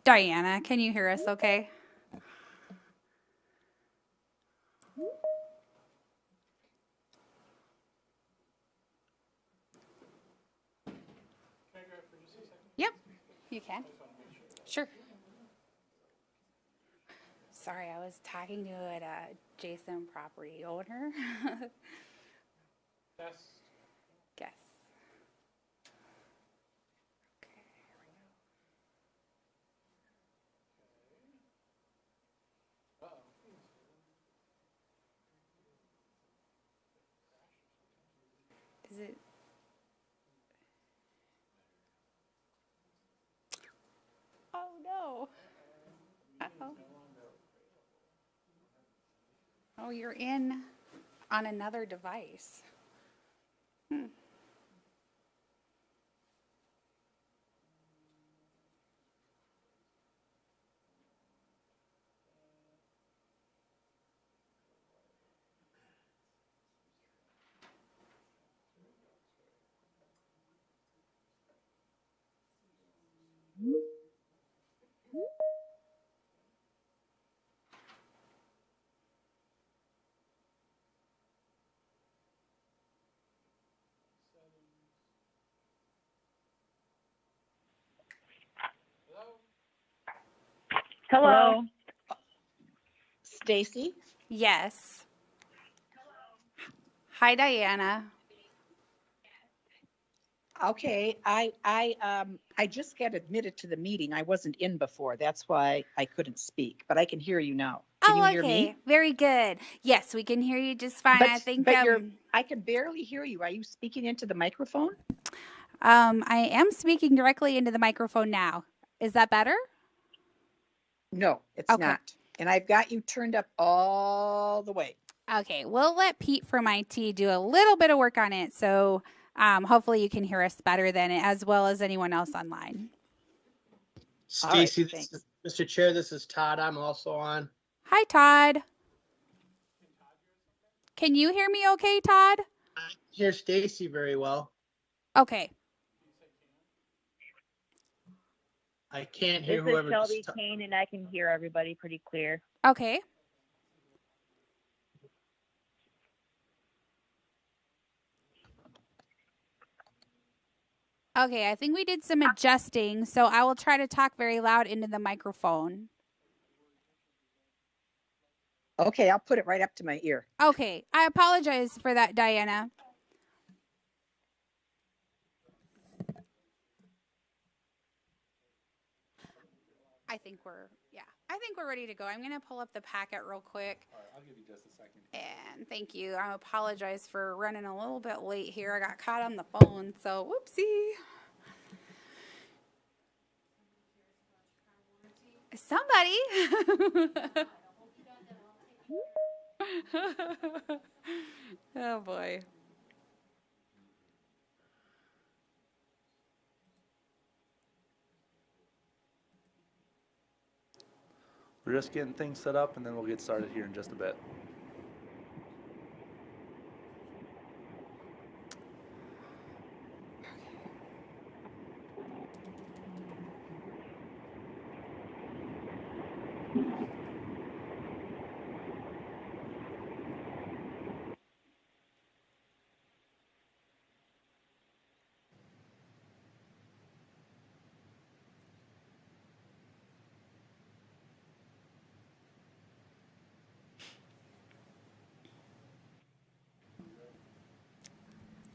Diana, can you hear us okay? Yep, you can. Sure. Sorry, I was talking to an adjacent property owner. Guess. Okay, here we go. Is it? Oh no. Uh-oh. Oh, you're in on another device. Hello. Stacy? Yes. Hi, Diana. Okay, I just got admitted to the meeting. I wasn't in before. That's why I couldn't speak, but I can hear you now. Can you hear me? Very good. Yes, we can hear you just fine. I think I can barely hear you. Are you speaking into the microphone? I am speaking directly into the microphone now. Is that better? No, it's not. And I've got you turned up all the way. Okay, we'll let Pete from IT do a little bit of work on it, so hopefully you can hear us better than it, as well as anyone else online. Stacy, Mr. Chair, this is Todd. I'm also on. Hi, Todd. Can you hear me okay, Todd? I hear Stacy very well. Okay. I can't hear whoever. This is Shelby Kane, and I can hear everybody pretty clear. Okay. Okay, I think we did some adjusting, so I will try to talk very loud into the microphone. Okay, I'll put it right up to my ear. Okay, I apologize for that, Diana. I think we're ready to go. I'm going to pull up the packet real quick. All right, I'll give you just a second. And thank you. I apologize for running a little bit late here. I got caught on the phone, so whoopsie. Somebody. Oh, boy. We're just getting things set up, and then we'll get started here in just a bit.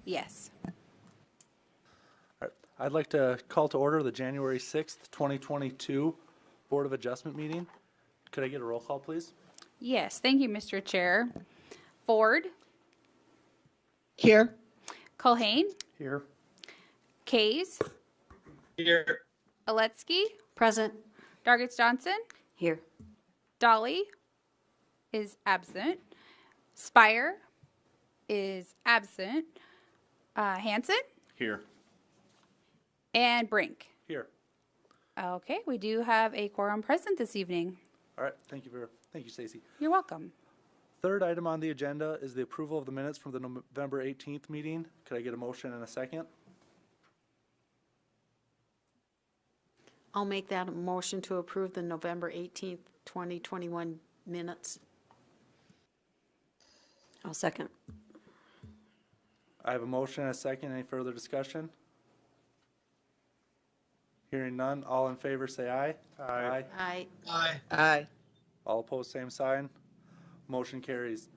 Yes. All right. I'd like to call to order the January 6th, 2022 Board of Adjustment meeting. Could I get a roll call, please? Yes, thank you, Mr. Chair. Ford, Here. Culhane, Here. Kays, Here. Aletsky, Present. Dargis Johnson, Here. Dolly is absent. Spire is absent. Hanson Here. and Brink. Here. Okay, we do have a quorum present this evening. All right. Thank you, Stacy. You're welcome. Third item on the agenda is the approval of the minutes from the November 18th meeting. Could I get a motion and a second? I'll make that a motion to approve the November 18th, 2021 minutes. I'll second. I have a motion and a second. Any further discussion? Hearing none. All in favor say aye. Aye. Aye. Aye. Aye. All opposed, same sign. Motion carries.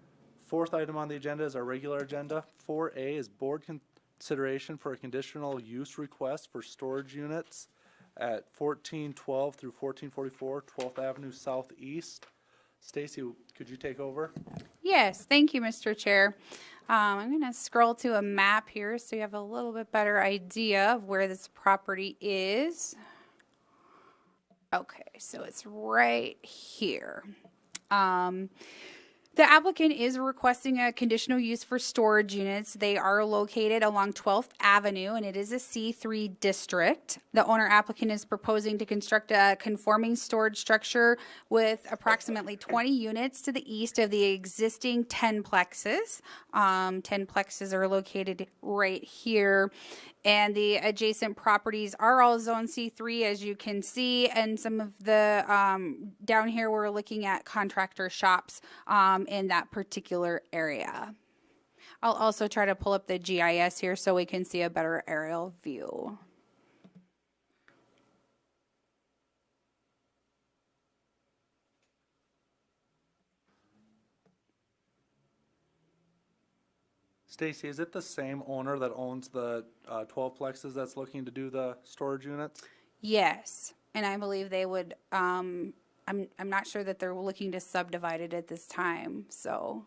Fourth item on the agenda is our regular agenda. 4A is board consideration for a conditional use request for storage units at 1412 through 1444 12th Avenue Southeast. Stacy, could you take over? Yes, thank you, Mr. Chair. I'm going to scroll to a map here so you have a little bit better idea of where this property is. Okay, so it's right here. The applicant is requesting a conditional use for storage units. They are located along 12th Avenue, and it is a C3 district. The owner applicant is proposing to construct a conforming storage structure with approximately 20 units to the east of the existing 10 plexes. 10 plexes are located right here. And the adjacent properties are all Zone C3, as you can see. And some of the, down here, we're looking at contractor shops in that particular area. I'll also try to pull up the GIS here so we can see a better aerial view. Stacy, is it the same owner that owns the 12 plexes that's looking to do the storage units? Yes, and I believe they would, I'm not sure that they're looking to subdivide it at this time, so.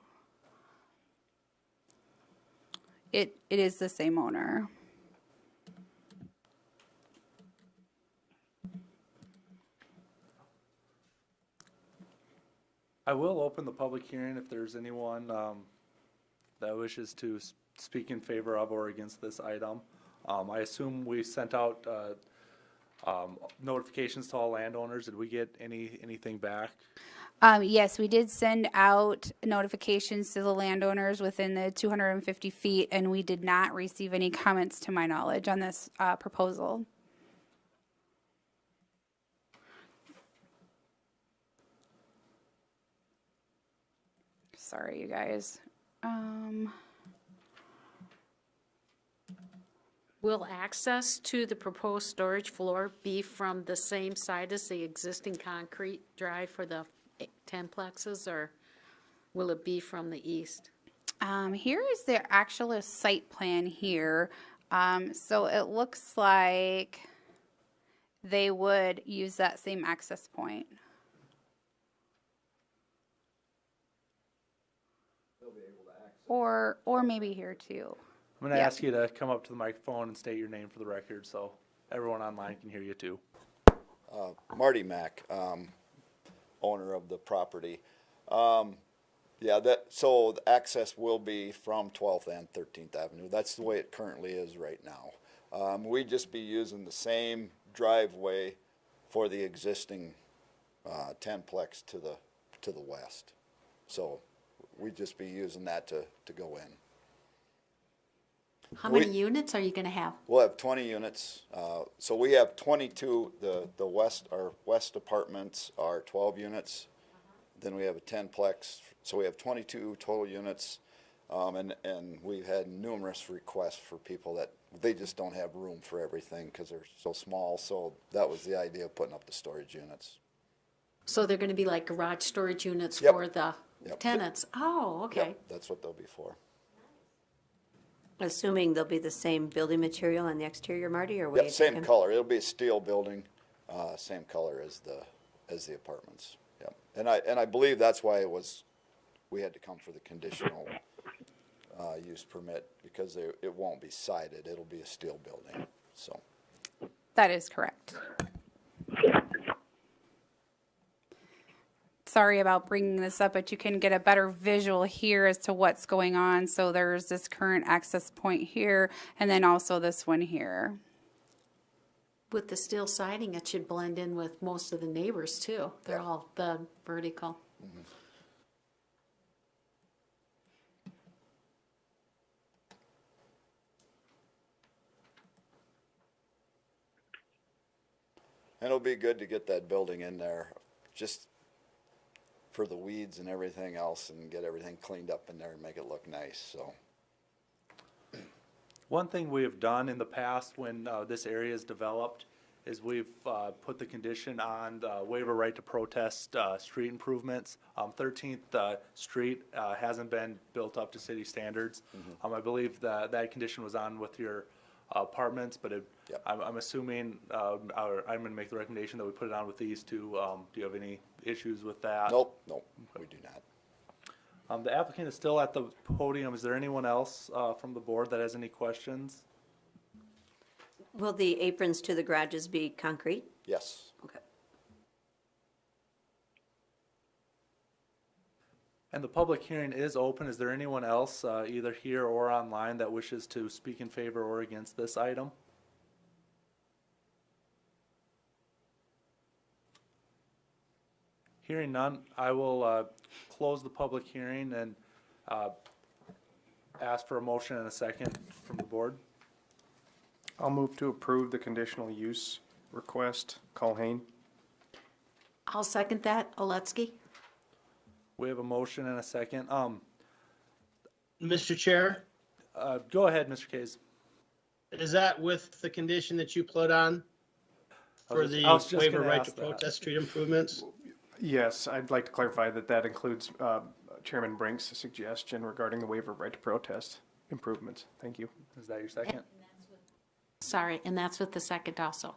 It is the same owner. I will open the public hearing if there's anyone that wishes to speak in favor of or against this item. I assume we sent out notifications to all landowners. Did we get anything back? Yes, we did send out notifications to the landowners within the 250 feet, and we did not receive any comments to my knowledge on this proposal. Sorry, you guys. Will access to the proposed storage floor be from the same side as the existing concrete drive for the 10 plexes, or will it be from the east? Here is the actual site plan here. So it looks like they would use that same access point. Or maybe here too. I'm going to Yeah. ask you to come up to the microphone and state your name for the record so everyone online can hear you too. Marty Mack, owner of the property. So the access will be from 12th and 13th Avenue. That's the way it currently is right now. We'd just be using the same driveway for the existing 10-plex to the west. So we'd just be using that to go in. How many units are you going to have? We'll have 20 units. So we have 22. Our west apartments are 12 units. Then we have a 10-plex. So we have 22 total units. And we've had numerous requests for people that they just don't have room for everything because they're so small. So that was the idea of putting up the storage units. So they're going to be like garage storage units Yep. for the Yep. tenants? Oh, okay. Yep, that's what they'll be for. Assuming they'll be the same building material on the exterior, Marty, or what? Yep, same color. It'll be a steel building, same color as the apartments. Yep. And I believe that's why we had to come for the conditional use permit, because it won't be sided. It'll be a steel building. So. That is correct. Sorry about bringing this up, but you can get a better visual here as to what's going on. So there's this current access point here, and then also this one here. With the steel siding, it should blend in with most of the neighbors too. They're all the vertical. Mm-hmm. And it'll be good to get that building in there, just for the weeds and everything else, and get everything cleaned up in there and make it look nice, so. One thing we have done in the past when this area is developed is we've put the condition on the waiver right to protest street improvements. 13th Street hasn't been built up to city standards. I believe that condition was on with your apartments, but Yep. I'm assuming, I'm going to make the recommendation that we put it on with these two. Do you have any issues with that? Nope, we do not. The applicant is still at the podium. Is there anyone else from the board that has any questions? Will the aprons to the garages be concrete? Yes. Okay. And the public hearing is open. Is there anyone else, either here or online, that wishes to speak in favor or against this item? Hearing none, I will close the public hearing and ask for a motion and a second from the board. I'll move to approve the conditional use request. Colhane. I'll second that. Oletsky? We have a motion and a second. Mr. Chair, Go ahead, Mr. Kays. is that with the condition that you put on for the I was just waiver gonna right to ask that. protest street improvements? Yes, I'd like to clarify that includes Chairman Brink's suggestion regarding the waiver of right to protest improvements. Thank you. Is that your second? Sorry, and that's with the second also.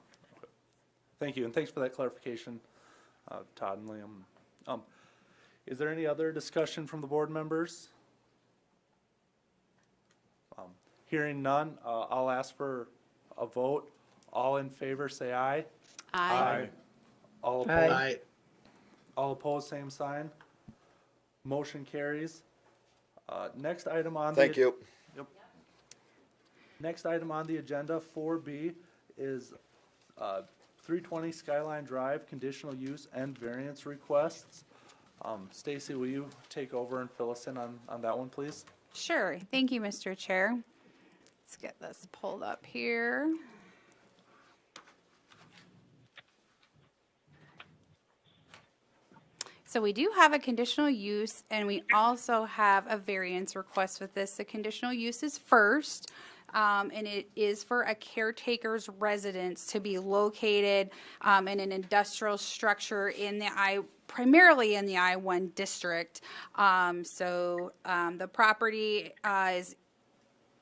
Thank you, and thanks for that clarification, Todd and Liam. Is there any other discussion from the board members? Hearing none, I'll ask for a vote. All in favor, say aye. Aye. All opposed? Aye. All opposed, same sign. Motion carries. Next item on the. Thank you. Yep. Next item on the agenda, 4B, is 320 Skyline Drive, conditional use and variance requests. Stacy, will you take over and fill us in on that one, please? Sure. Thank you, Mr. Chair. Let's get this pulled up here. So we do have a conditional use, and we also have a variance request with this. The conditional use is first, and it is for a caretaker's residence to be located in an industrial structure in the primarily in the I-1 district. The property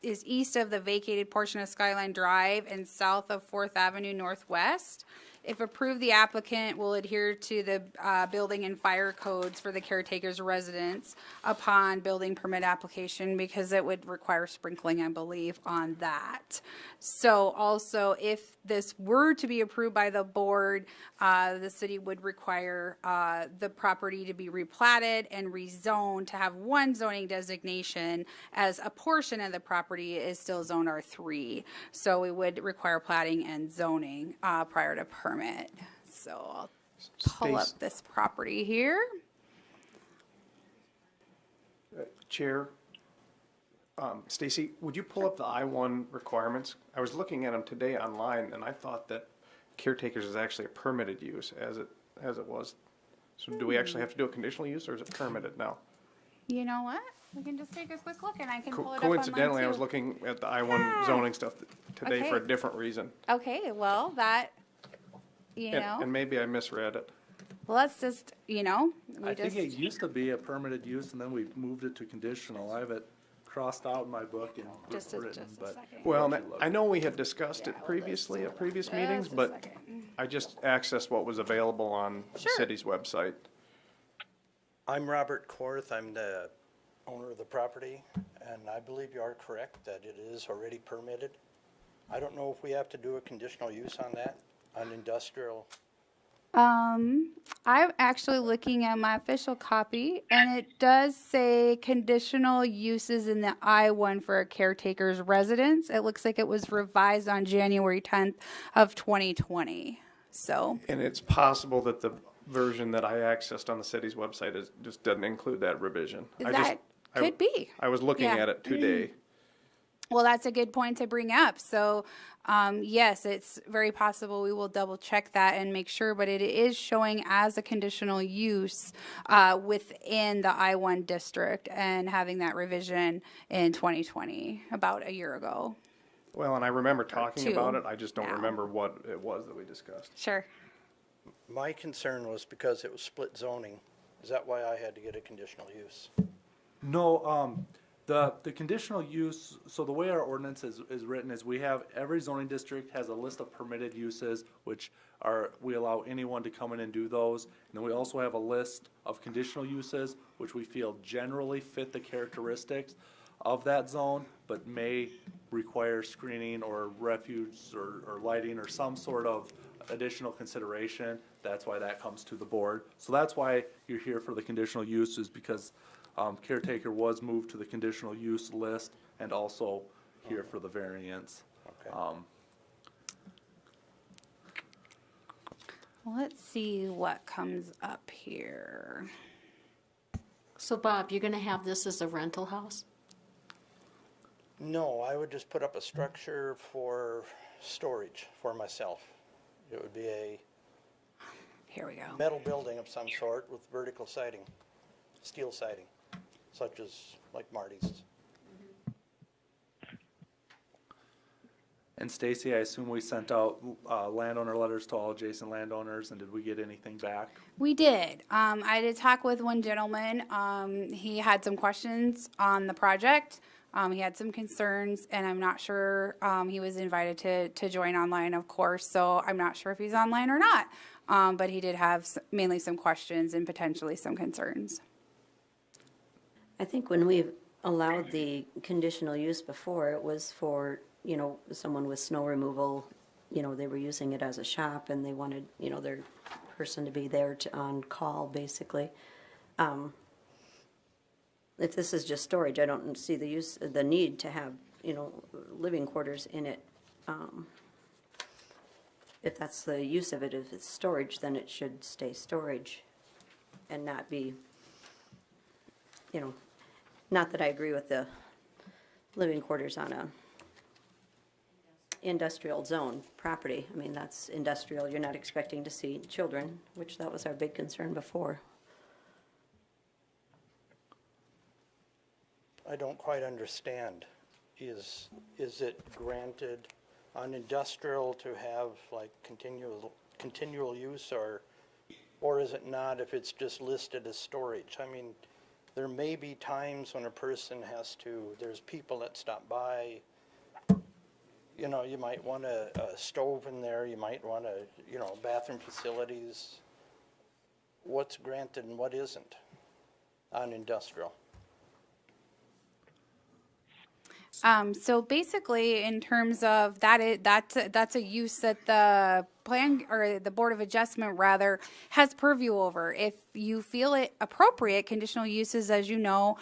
is east of the vacated portion of Skyline Drive and south of 4th Avenue Northwest. If approved, the applicant will adhere to the building and fire codes for the caretaker's residence upon building permit application, because it would require sprinkling, I believe, on that. So also, if this were to be approved by the board, the city would require the property to be replatted and rezoned to have one zoning designation, as a portion of the property is still zoned R3. So we would require platting and zoning prior to permit. So I'll pull up this property here. Chair, Stacy, would you pull up the I-1 requirements? I was looking at them today online, and I thought that caretakers is actually a permitted use as it was. So do we actually have to do a conditional use, or is it permitted now? You know what? We can just take a quick look, and I can pull it up online, Coincidentally, I was too. looking at the I-1 zoning stuff today for Okay. a different reason. Okay, well, that, you know, And maybe I misread it. let's just, I think it used to be a permitted use, and then we moved it to conditional. I have it crossed out in my book and Just a written, but. second. Well, and I know we had discussed it previously at previous meetings, Just a but second. I just accessed what was available on the Sure. city's website. I'm Robert Korth. I'm the owner of the property, and I believe you are correct that it is already permitted. I don't know if we have to do a conditional use on that, on industrial. I'm actually looking at my official copy, and it does say conditional uses in the I-1 for a caretaker's residence. It looks like it was revised on January 10th of 2020. So, And it's possible that the version that I accessed on the city's website just doesn't include that revision. that could be. I was looking Yeah. at it today. Well, that's a good point to bring up. So, yes, it's very possible we will double check that and make sure, but it is showing as a conditional use within the I-1 district and having that revision in 2020, about a year ago. Well, and I remember talking two about it, I just don't now. remember what it was that we discussed. Sure. My concern was because it was split zoning. Is that why I had to get a conditional use? No, the conditional use, so the way our ordinance is written is we have, every zoning district has a list of permitted uses, which are, we allow anyone to come in and do those. And then we also have a list of conditional uses, which we feel generally fit the characteristics of that zone, but may require screening or refuge or lighting or some sort of additional consideration. That's why that comes to the board. So that's why you're here for the conditional use, is because caretaker was moved to the conditional use list and also here for the variance. Okay. Let's see what comes up here. So Bob, you're gonna have this as a rental house? No, I would just put up a structure for storage for myself. It would be a Here we go. metal building of some sort with vertical siding, steel siding, such as like Marty's. And Stacy, I assume we sent out landowner letters to all adjacent landowners, and did we get anything back? We did. I did talk with one gentleman. He had some questions on the project. He had some concerns, and I'm not sure, he was invited to join online, of course, so I'm not sure if he's online or not. But he did have mainly some questions and potentially some concerns. I think when we allowed the conditional use before, it was for, someone with snow removal, they were using it as a shop and they wanted, their person to be there on call, basically. If this is just storage, I don't see the need to have, living quarters in it. If that's the use of it, if it's storage, then it should stay storage and not be, not that I agree with the living quarters on a industrial zone property. I mean, that's industrial. You're not expecting to see children, which that was our big concern before. I don't quite understand. Is it granted on industrial to have like continual use, or is it not if it's just listed as storage? I mean, there may be times when a person there's people that stop by. You might want a stove in there, you might want bathroom facilities. What's granted and what isn't on industrial? So basically, in terms of that's a use that the plan or the Board of Adjustment rather has purview over. If you feel it appropriate, conditional uses, as you know,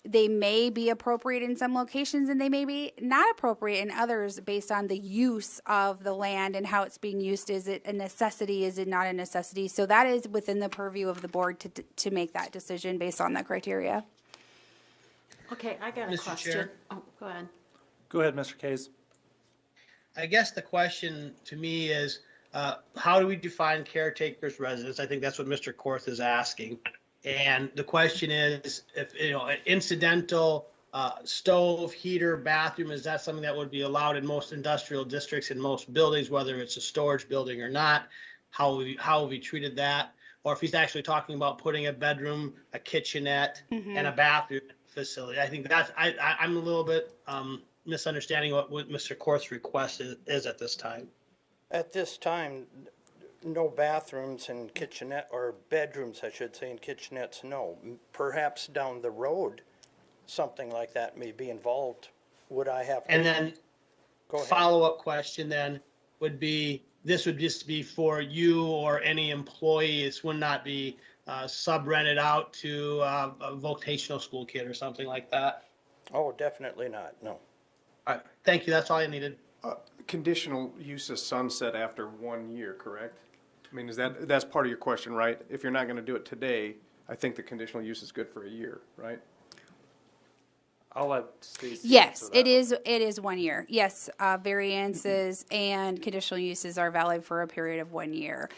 they may be appropriate in some locations and they may be not appropriate in others based on the use of the land and how it's being used. Is it a necessity? Is it not a necessity? So that is within the purview of the board to make that decision based on the criteria. Okay, I got a Mr. question. Chair? Oh, go ahead. Go ahead, Mr. Kays. I guess the question to me is, how do we define caretaker's residence? I think that's what Mr. Korth is asking. And the question is, if, an incidental stove, heater, bathroom, is that something that would be allowed in most industrial districts, in most buildings, whether it's a storage building or not? How have we treated that? Or if he's actually talking about putting a bedroom, a kitchenette, and a bathroom facility. I think that's, I'm a little bit misunderstanding what Mr. Korth's request is at this time. At this time, no bathrooms and kitchenette, or bedrooms, I should say, and kitchenettes, no. Perhaps down the road, something like that may be involved. Would I have to? And then Go ahead. follow-up question then would be, this would just be for you or any employee. It would not be sub-rented out to a vocational school kid or something like that. Oh, definitely not, no. All right, thank you. That's all I needed. Conditional use is sunset after 1 year, correct? I mean, that's part of your question, right? If you're not going to do it today, I think the conditional use is good for a year, right? I'll let Stacy. Yes, answer that it is 1 year. Yes, variances and conditional uses are valid for a period of 1 year.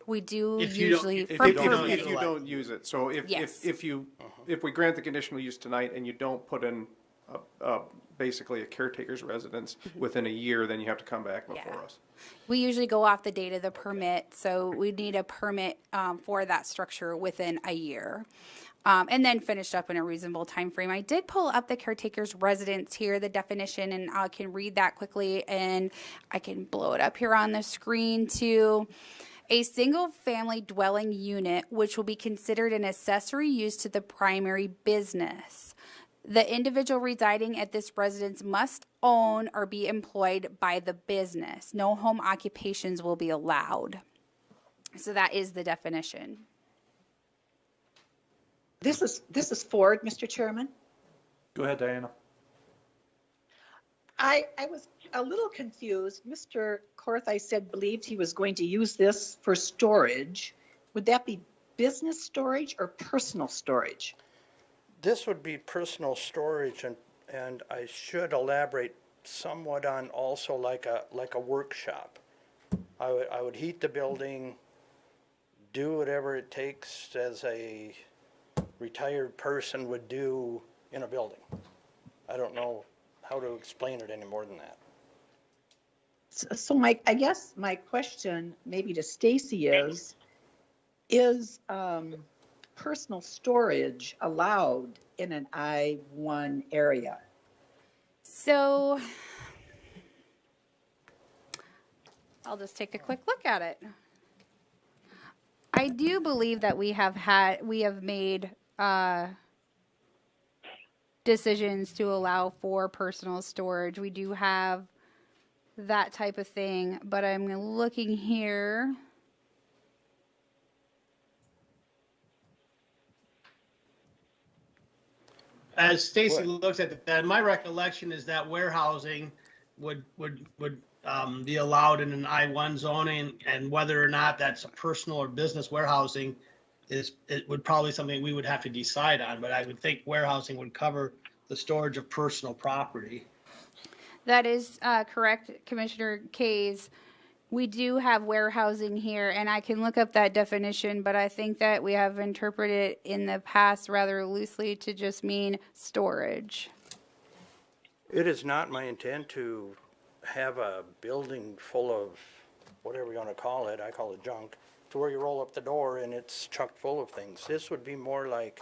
We do If you don't- usually, if for you don't permitting. If you don't use it, so Yes. if we grant the conditional use tonight and you don't put in basically a caretaker's residence within a year, then you have to come back before Yeah. us. We usually go off the date of the permit, so we need a permit for that structure within a year. And then finished up in a reasonable time frame. I did pull up the caretaker's residence here, the definition, and I can read that quickly, and I can blow it up here on the screen too. A single-family dwelling unit, which will be considered an accessory use to the primary business. The individual residing at this residence must own or be employed by the business. No home occupations will be allowed. So that is the definition. This is Ford, Mr. Chairman. Go ahead, Diana. I was a little confused. Mr. Korth, I said, believed he was going to use this for storage. Would that be business storage or personal storage? This would be personal storage, and I should elaborate somewhat on also like a workshop. I would heat the building, do whatever it takes as a retired person would do in a building. I don't know how to explain it any more than that. So I guess my question maybe to Stacy is personal storage allowed in an I-1 area? So I'll just take a quick look at it. I do believe that we have made decisions to allow for personal storage. We do have that type of thing, but I'm looking here. As Stacy looks at that, my recollection is that warehousing would be allowed in an I-1 zoning, and whether or not that's a personal or business warehousing it would probably something we would have to decide on, but I would think warehousing would cover the storage of personal property. That is correct, Commissioner Kays. We do have warehousing here, and I can look up that definition, but I think that we have interpreted it in the past rather loosely to just mean storage. It is not my intent to have a building full of whatever you want to call it, I call it junk, to where you roll up the door and it's chock full of things. This would be more like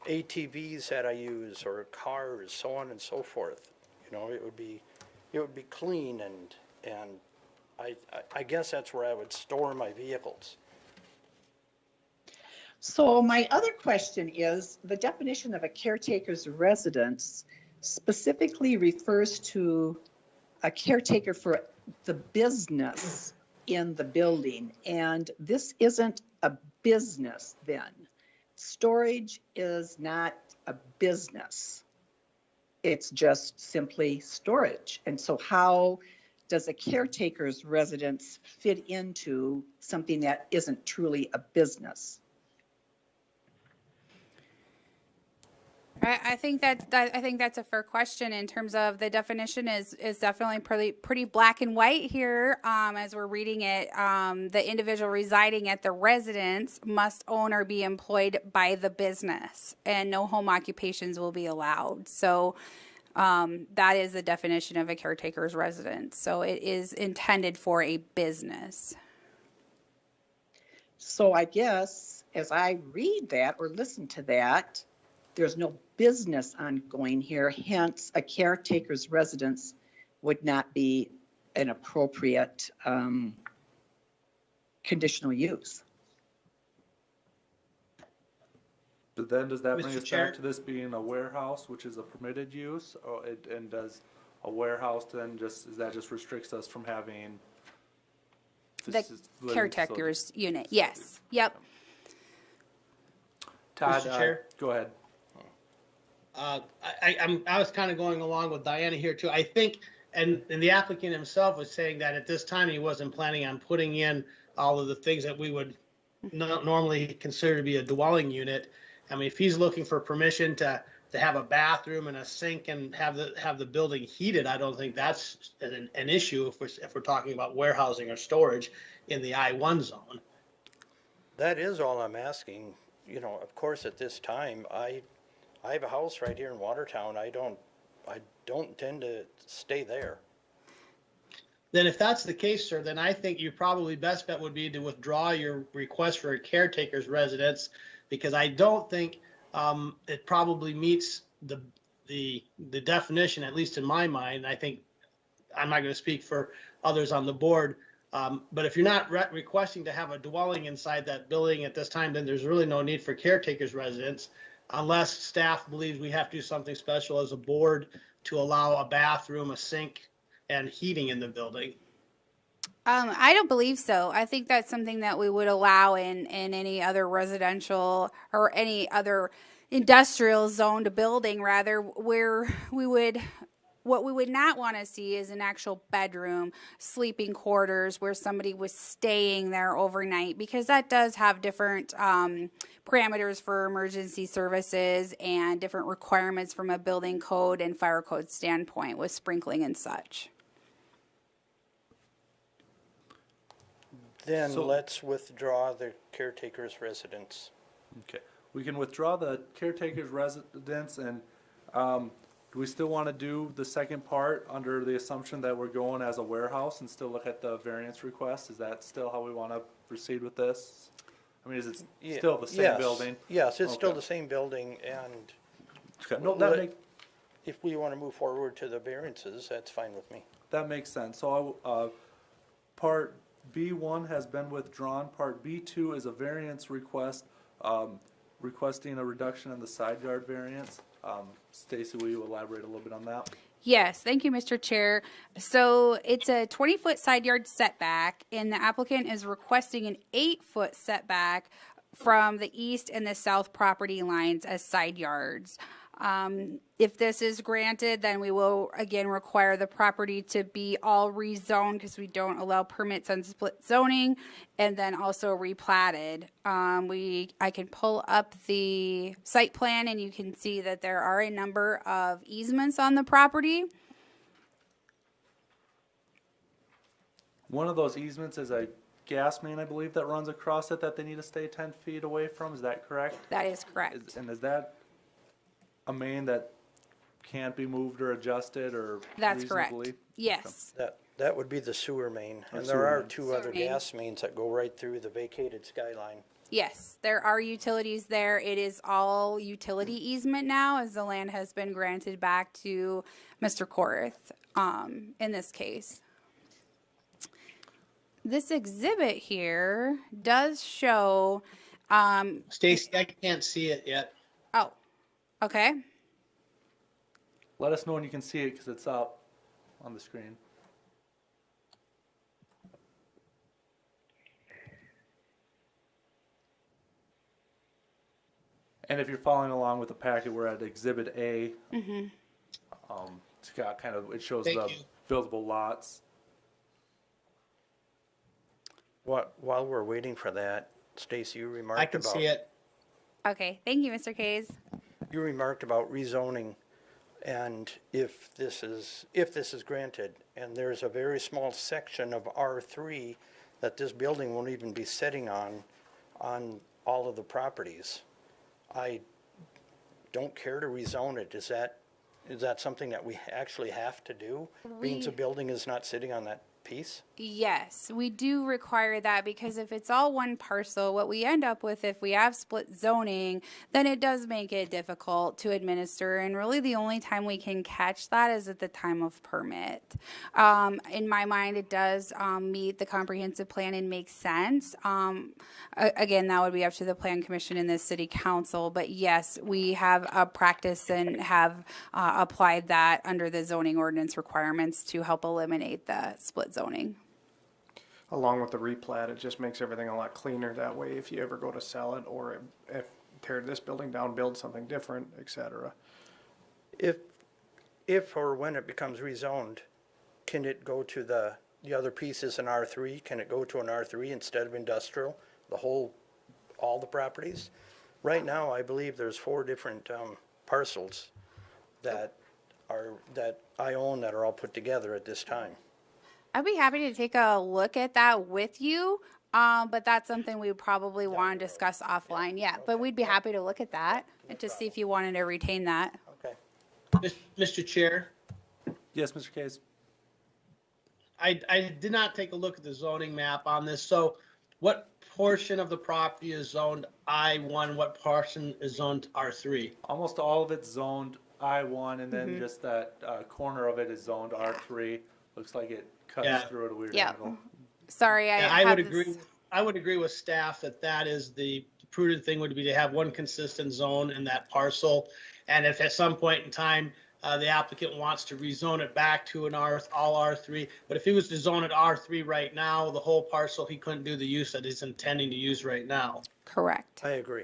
ATVs that I use, or cars, so on and so forth. You know, it would be clean, and I guess that's where I would store my vehicles. So my other question is, the definition of a caretaker's residence specifically refers to a caretaker for the business in the building, and this isn't a business then. Storage is not a business. It's just simply storage. And so how does a caretaker's residence fit into something that isn't truly a business? I think that's a fair question in terms of the definition is definitely pretty black and white here as we're reading it. The individual residing at the residence must own or be employed by the business, and no home occupations will be allowed. So that is the definition of a caretaker's residence. So it is intended for a business. So I guess as I read that or listen to that, there's no business ongoing here, hence a caretaker's residence would not be an appropriate conditional use. But then does that bring Mr. us Chair? back to this being a warehouse, which is a permitted use? And does a warehouse then is that just restricts us from having The caretaker's unit, yes, yep. Todd, Mr. Chair? go ahead. I was kind of going along with Diana here too. I think, and the applicant himself was saying that at this time he wasn't planning on putting in all of the things that we would normally consider to be a dwelling unit. I mean, if he's looking for permission to have a bathroom and a sink and have the building heated, I don't think that's an issue if we're talking about warehousing or storage in the I-1 zone. That is all I'm asking. You know, of course, at this time, I have a house right here in Watertown. I don't intend to stay there. Then if that's the case, sir, then I think your probably best bet would be to withdraw your request for a caretaker's residence, because I don't think it probably meets the definition, at least in my mind. I think I'm not going to speak for others on the board, but if you're not requesting to have a dwelling inside that building at this time, then there's really no need for caretaker's residence, unless staff believes we have to do something special as a board to allow a bathroom, a sink, and heating in the building. I don't believe so. I think that's something that we would allow in any other residential or any other industrial zoned building, rather, where what we would not want to see is an actual bedroom, sleeping quarters where somebody was staying there overnight, because that does have different parameters for emergency services and different requirements from a building code and fire code standpoint with sprinkling and such. Then let's withdraw the caretaker's residence. Okay, we can withdraw the caretaker's residence, and do we still want to do the second part under the assumption that we're going as a warehouse and still look at the variance request? Is that still how we want to proceed with this? I mean, is it still the same building? Yes, it's still the same building, and Okay. No, if we want to move forward to the variances, that's fine with me. that makes sense. So part B1 has been withdrawn. Part B2 is a variance request, requesting a reduction in the side yard variance. Stacy, will you elaborate a little bit on that? Yes, thank you, Mr. Chair. So it's a 20-foot side yard setback, and the applicant is requesting an 8-foot setback from the east and the south property lines as side yards. If this is granted, then we will again require the property to be all rezoned, because we don't allow permits on split zoning, and then also replatted. I can pull up the site plan and you can see that there are a number of easements on the property. One of those easements is a gas main, I believe, that runs across it that they need to stay 10 feet away from. Is that correct? That is correct. And is that a main that can't be moved or adjusted or That's reasonably? correct. Yes. That would be the sewer main, Or and sewer there are main. two other main. gas mains that go right through the vacated skyline. Yes, there are utilities there. It is all utility easement now, as the land has been granted back to Mr. Korth, in this case. This exhibit here does show, Stacy, I can't see it yet. oh, okay. Let us know when you can see it, because it's up on the screen. And if you're following along with the packet, we're at Exhibit A. Mm-hmm. It's got kind of, it shows Thank the you. buildable lots. While we're waiting for that, Stacy, you remarked I can about see it. Okay, thank you, Mr. Kays. You remarked about rezoning, and if this is granted, and there's a very small section of R3 that this building won't even be sitting on all of the properties, I don't care to rezone it. Is that something that we actually have to do? Means the building is not sitting on piece? Yes, we do require that because if it's all one parcel, what we end up with if we have split zoning, then it does make it difficult to administer. And really the only time we can catch that is at the time of permit. In my mind, it does meet the comprehensive plan and makes sense. Again, that would be up to the plan commission and the city council. But yes, we have a practice and have applied that under the zoning ordinance requirements to help eliminate the split zoning. Along with the replat, it just makes everything a lot cleaner that way if you ever go to sell it, or if tear this building down, build something different, et cetera. If or when it becomes rezoned, can it go to the other pieces in R3? Can it go to an R3 instead of industrial, all the properties? Right now, I believe there's 4 different parcels that I own that are all put together at this time. I'd be happy to take a look at that with you, but that's something we would probably want to discuss offline. Yeah, but we'd be happy to look at that and to see if you wanted to retain that. Okay. Mr. Chair, Yes, Mr. Case. I did not take a look at the zoning map on this. So what portion of the property is zoned I-1? What portion is zoned R3? Almost all of it's zoned I-1, and then just that corner of it is zoned R3. Looks like it cuts through at a weird angle. Sorry, I would agree. I would agree with staff that is the prudent thing would be to have one consistent zone in that parcel. And if at some point in time the applicant wants to rezone it back to an all R3, but if he was to zone it R3 right now, the whole parcel, he couldn't do the use that he's intending to use right now. Correct. I agree.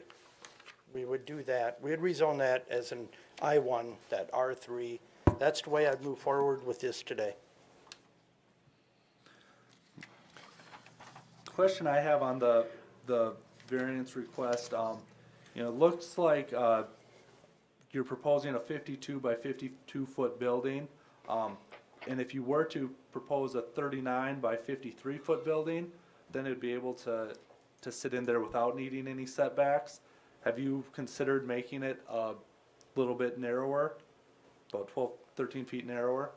We would do that. We'd rezone that as an I-1, that R3. That's the way I'd move forward with this today. Question I have on the variance request, it looks like you're proposing a 52 by 52 foot building, and if you were to propose a 39 by 53 foot building, then it'd be able to sit in there without needing any setbacks. Have you considered making it a little bit narrower, about 12, 13 feet narrower?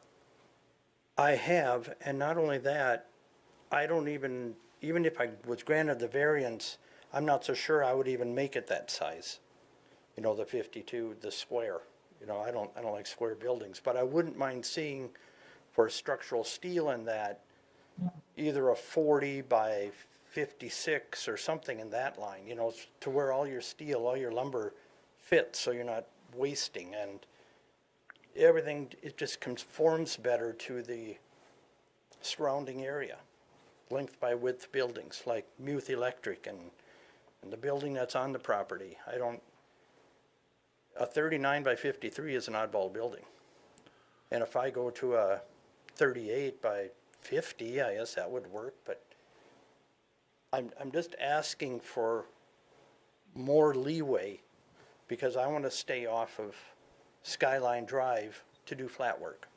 I have, and not only that, I don't even if I was granted the variance, I'm not so sure I would even make it that size. The 52, the square. I don't like square buildings, but I wouldn't mind seeing for structural steel in that either a 40 by 56 or something in that line, to where all your steel, all your lumber fits, so you're not wasting, and everything, it just conforms better to the surrounding area. Length by width buildings like Muth Electric and the building that's on the property. A 39 by 53 is an oddball building. And if I go to a 38 by 50, I guess that would work, but I'm just asking for more leeway because I want to stay off of Skyline Drive to do flat work.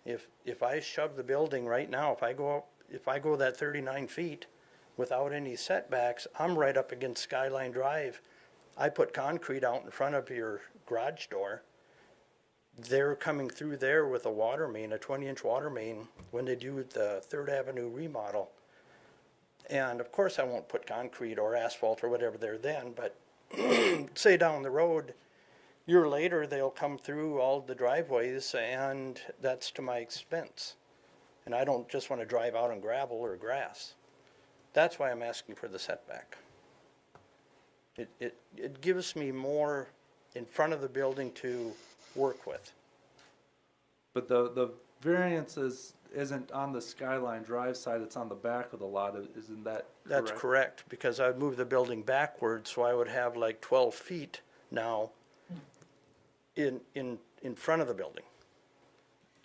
If I shove the building right now, if I go that 39 feet without any setbacks, I'm right up against Skyline Drive. I put concrete out in front of your garage door. They're coming through there with a water main, a 20-inch water main, when they do the 3rd Avenue remodel. And of course I won't put concrete or asphalt or whatever there then, but say down the road, a year later they'll come through all the driveways, and that's to my expense. And I don't just want to drive out on gravel or grass. That's why I'm asking for the setback. It gives me more in front of the building to work with. But the variance isn't on the Skyline Drive side, it's on the back of the lot, isn't that correct? That's correct, because I would move the building backwards, so I would have like 12 feet now in front of the building.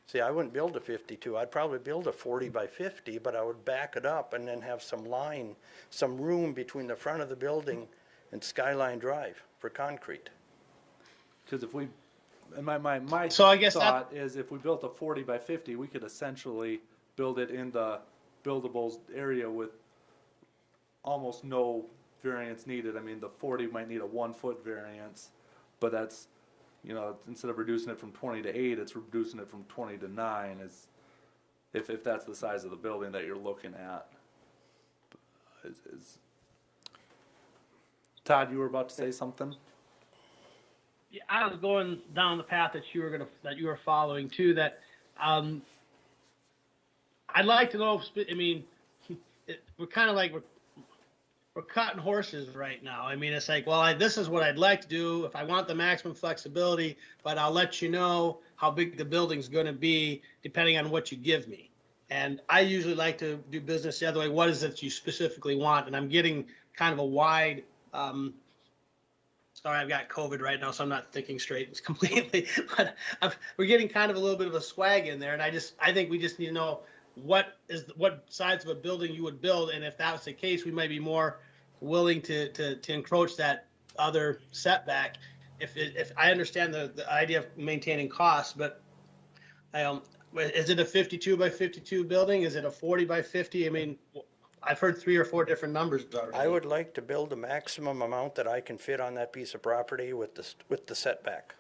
See, I wouldn't build a 52, I'd probably build a 40 by 50, but I would back it up and then have some room between the front of the building and Skyline Drive for concrete. Because if we, and my So I guess thought is if we built a 40 by 50, we could essentially build it in the buildables area with almost no variance needed. I mean, the 40 might need a 1 foot variance, but that's, instead of reducing it from 20 to 8, it's reducing it from 20 to 9. if that's the size of the building that you're looking at. Todd, you were about to say something? Yeah, I was going down the path that you were following too. That I'd like to know. I mean, we're kind of like we're cutting horses right now. I mean, it's like, well, this is what I'd like to do if I want the maximum flexibility, but I'll let you know how big the building's going to be depending on what you give me. And I usually like to do business the other way. What is it you specifically want? And I'm getting kind of a wide. Sorry, I've got COVID right now, so I'm not thinking straight completely. But we're getting kind of a little bit of a swag in there, and I think we just need to know what size of a building you would build, and if that was the case, we might be more willing to encroach that other setback. If I understand the idea of maintaining costs, but is it a 52 by 52 building? Is it a 40 by 50? I mean, I've heard 3 or 4 different numbers already. I would like to build the maximum amount that I can fit on that piece of property with the setback.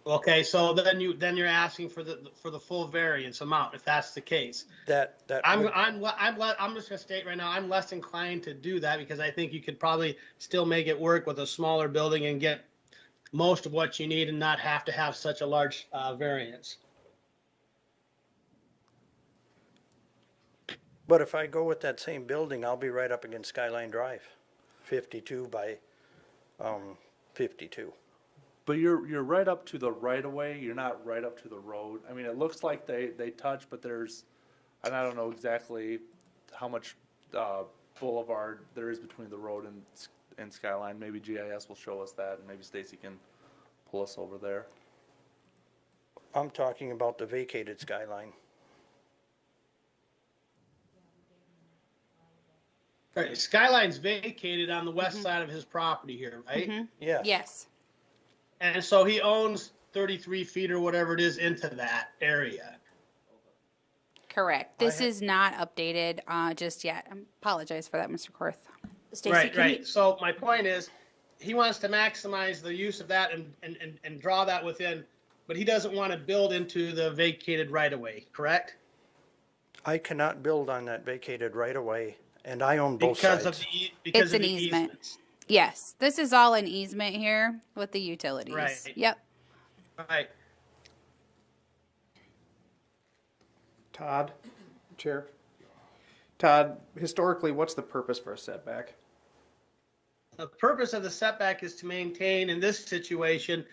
Okay, so then you're asking for the full variance amount, if that's the case. I'm just gonna state right now, I'm less inclined to do that because I think you could probably still make it work with a smaller building and get most of what you need and not have to have such a large variance. But if I go with that same building, I'll be right up against Skyline Drive, 52 by 52. But you're right up to the right of way. You're not right up to the road. I mean, it looks like they touch, but there's, and I don't know exactly how much boulevard there is between the road and Skyline. Maybe GIS will show us that, and maybe Stacy can pull us over there. I'm talking about the vacated Skyline. All right, Skyline's vacated on the west side of his property here, right? Mm-hmm. Yes. Yes. And so he owns 33 feet or whatever it is into that area. Correct. This is not updated just yet. I apologize for that, Mr. Korth. Stacy, Right. So my point is, he wants to maximize the use of that and draw that within, but he doesn't want to build into the vacated right-of-way, correct? I cannot build on that vacated right-of-way, and I own both Because sides. It's an easement. Yes, this is all an easement here with the utilities. Right. Yep. Right. Todd, Chair. Todd, historically, what's the purpose for a setback? The purpose of the setback is to maintain, in this situation,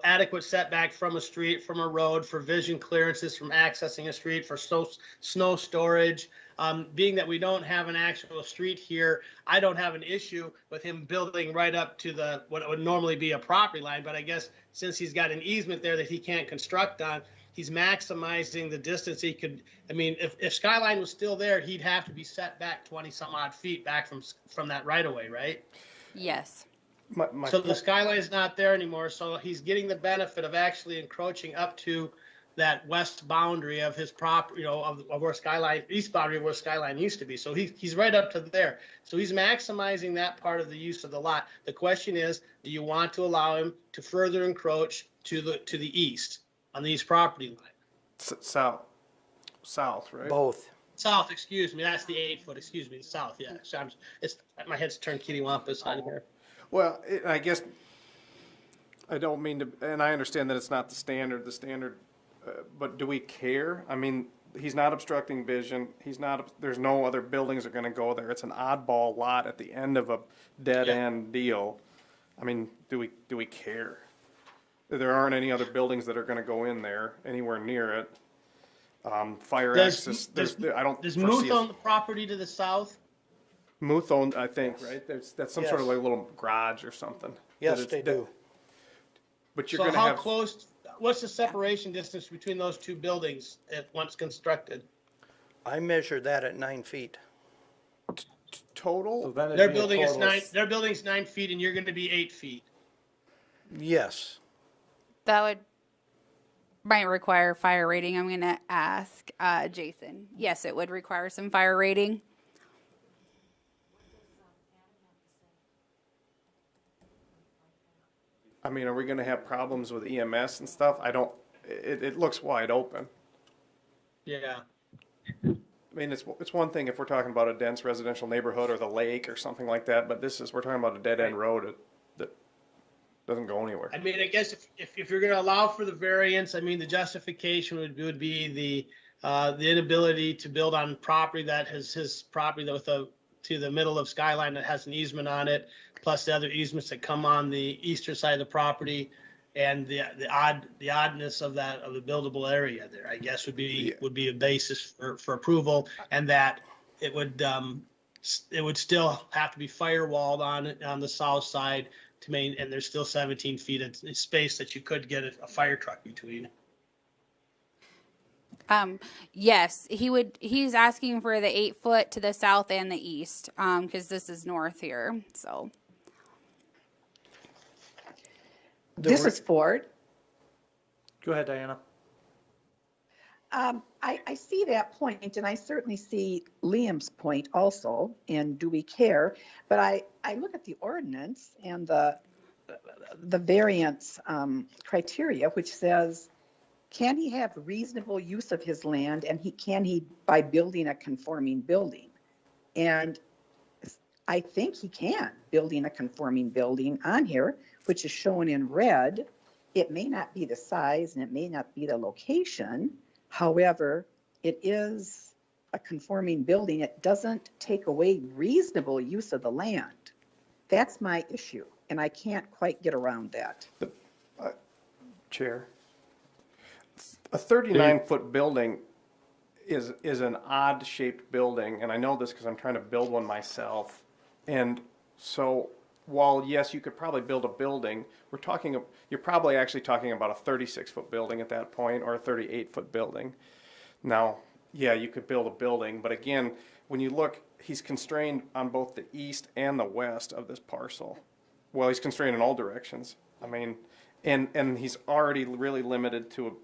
adequate setback from a street, from a road, for vision clearances, from accessing a street, for snow storage. Being that we don't have an actual street here, I don't have an issue with him building right up to what would normally be a property line. But I guess since he's got an easement there that he can't construct on, he's maximizing the distance he could. I mean, if Skyline was still there, he'd have to be set back 20 some odd feet back from that right of way, right? Yes. So the Skyline's not there anymore. So he's getting the benefit of actually encroaching up to that west boundary of his property, of where Skyline, east boundary of where Skyline used to be. So he's right up to there. So he's maximizing that part of the use of the lot. The question is, do you want to allow him to further encroach to the east on the east property line? South, right? Both. South, excuse me. That's the 8-foot. Excuse me, south. Yeah, so my head's turned kittywampus on here. Well, I guess I don't mean to, and I understand that it's not the standard, but do we care? I mean, he's not obstructing vision. There's no other buildings are going to go there. It's an oddball lot at the end of a dead end deal. I mean, do we care? There aren't any other buildings that are going to go in there anywhere near it. Fire access. Does Muth own the property to the south? Muth owned, I think, right? That's some sort of like little garage or something. Yes, they do. But you're So going to how have. close? What's the separation distance between those two buildings once constructed? I measured that at 9 feet. Total? So then Their building is 9. Their building's 9 feet, and you're going to be 8 feet. Yes. That might require fire rating. I'm going to ask Jason. Yes, it would require some fire rating. I mean, are we going to have problems with EMS and stuff? It looks wide open. Yeah. I mean, it's one thing if we're talking about a dense residential neighborhood or the lake or something like that, but we're talking about a dead end road that doesn't go anywhere. I mean, I guess if you're going to allow for the variance, I mean, the justification would be the inability to build on property that has his property to the middle of Skyline that has an easement on it, plus the other easements that come on the eastern side of the property, and the oddness of the buildable area there, I guess would be a basis for approval, and that it would still have to be firewalled on the south side to and there's still 17 feet of space that you could get a fire truck between. Yes, he's asking for the 8 foot to the south and the east, because this is north here, so. This is Ford. Go ahead, Diana. I see that point, and I certainly see Liam's point also, and do we care? But I look at the ordinance and the variance criteria, which says, can he have reasonable use of his land, and can he by building a conforming building? And I think he can, building a conforming building on here, which is shown in red. It may not be the size and it may not be the location. However, it is a conforming building. It doesn't take away reasonable use of the land. That's my issue, and I can't quite get around that. Chair, a 39-foot building is an odd-shaped building, and I know this because I'm trying to build one myself. And so, while yes, you could probably build a building, you're probably actually talking about a 36-foot building at that point, or a 38-foot building. Now, yeah, you could build a building, but again, when you look, he's constrained on both the east and the west of this parcel. Well, he's constrained in all directions. I mean, and he's already really limited to,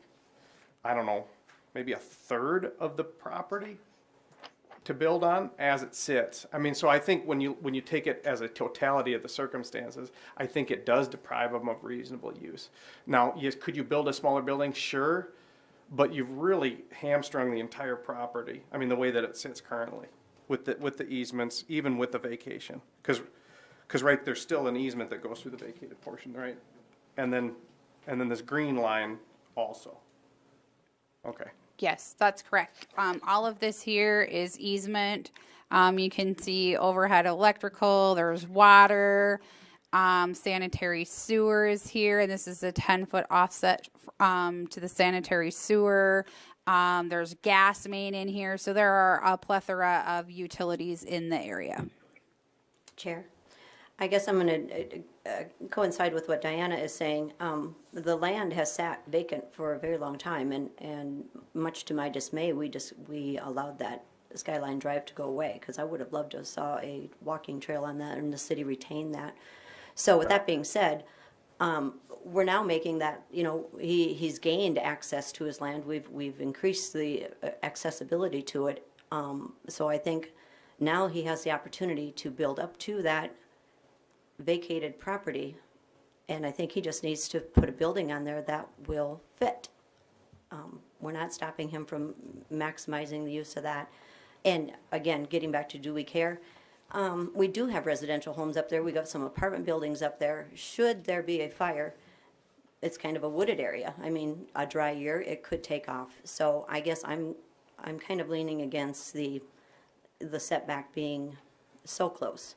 I don't know, maybe a third of the property to build on as it sits. I mean, so I think when you take it as a totality of the circumstances, I think it does deprive them of reasonable use. Now, yes, could you build a smaller building? Sure, but you've really hamstrung the entire property. I mean, the way that it sits currently with the easements, even with the vacation, because right, there's still an easement that goes through the vacated portion, right? And then this green line also. Okay. Yes, that's correct. All of this here is easement. You can see overhead electrical, there's water, sanitary sewers here, and this is a 10-foot offset to the sanitary sewer. There's gas main in here, so there are a plethora of utilities in the area. Chair, I guess I'm going to coincide with what Diana is saying. The land has sat vacant for a very long time, and much to my dismay, we allowed that Skyline Drive to go away, because I would have loved to have saw a walking trail on that, and the city retain that. So with that being said, we're now making that, he's gained access to his land. We've increased the accessibility to it. So I think now he has the opportunity to build up to that vacated property, and I think he just needs to put a building on there that will fit. We're not stopping him from maximizing the use of that. And again, getting back to do we care? We do have residential homes up there. We got some apartment buildings up there. Should there be a fire, it's kind of a wooded area. I mean, a dry year, it could take off. So I guess I'm kind of leaning against the setback being so close.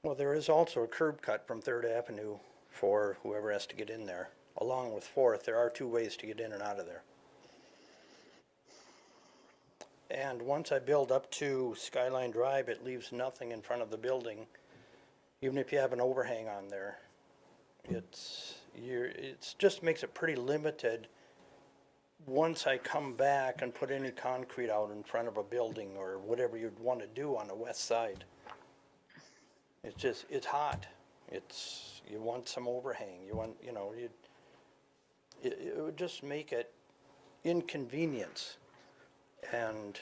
Well, there is also a curb cut from 3rd Avenue for whoever has to get in there. Along with 4th, there are 2 ways to get in and out of there. And once I build up to Skyline Drive, it leaves nothing in front of the building. Even if you have an overhang on there, it's just makes it pretty limited. Once I come back and put any concrete out in front of a building or whatever you'd want to do on the west side. It's hot. You want some overhang. It would just make it inconvenience. And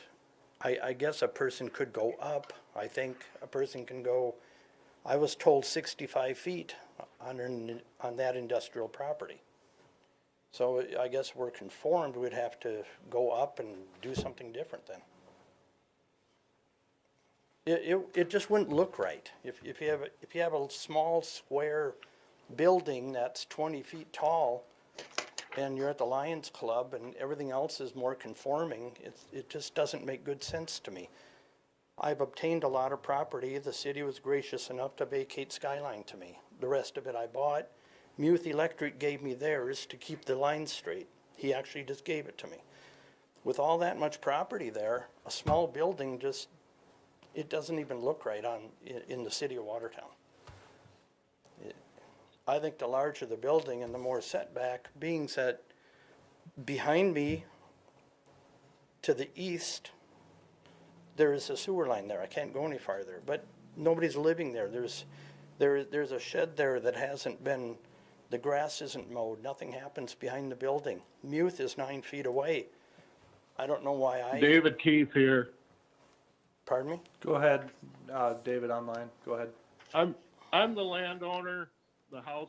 I guess a person could go up. I think a person can go, I was told 65 feet on that industrial property. So I guess we're conformed, we'd have to go up and do something different then. It just wouldn't look right. If you have a small square building that's 20 feet tall and you're at the Lions Club and everything else is more conforming, it just doesn't make good sense to me. I've obtained a lot of property. The city was gracious enough to vacate Skyline to me. The rest of it I bought. Muth Electric gave me theirs to keep the lines straight. He actually just gave it to me. With all that much property there, a small building just, it doesn't even look right in the city of Watertown. I think the larger the building and the more setback, being set behind me to the east, there is a sewer line there. I can't go any farther, but nobody's living there. There's a shed there that hasn't been, the grass isn't mowed. Nothing happens behind the building. Muth is 9 feet away. I don't know why David Keith here. Pardon me? Go ahead, David online. Go ahead. I'm the landowner, I'm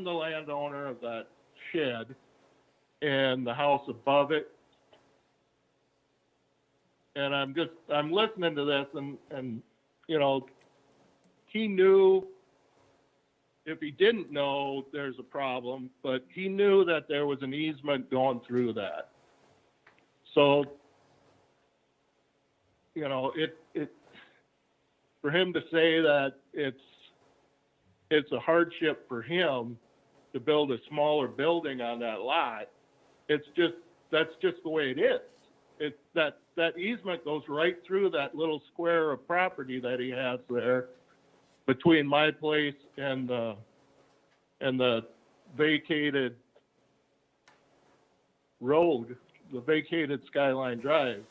the landowner of that shed and the house above it. And I'm listening to this and you know, he knew, if he didn't know, there's a problem, but he knew that there was an easement going through that. So, you know, it for him to say that it's a hardship for him to build a smaller building on that lot, that's just the way it is. That easement goes right through that little square of property that he has there between my place and the vacated road, the vacated Skyline Drive.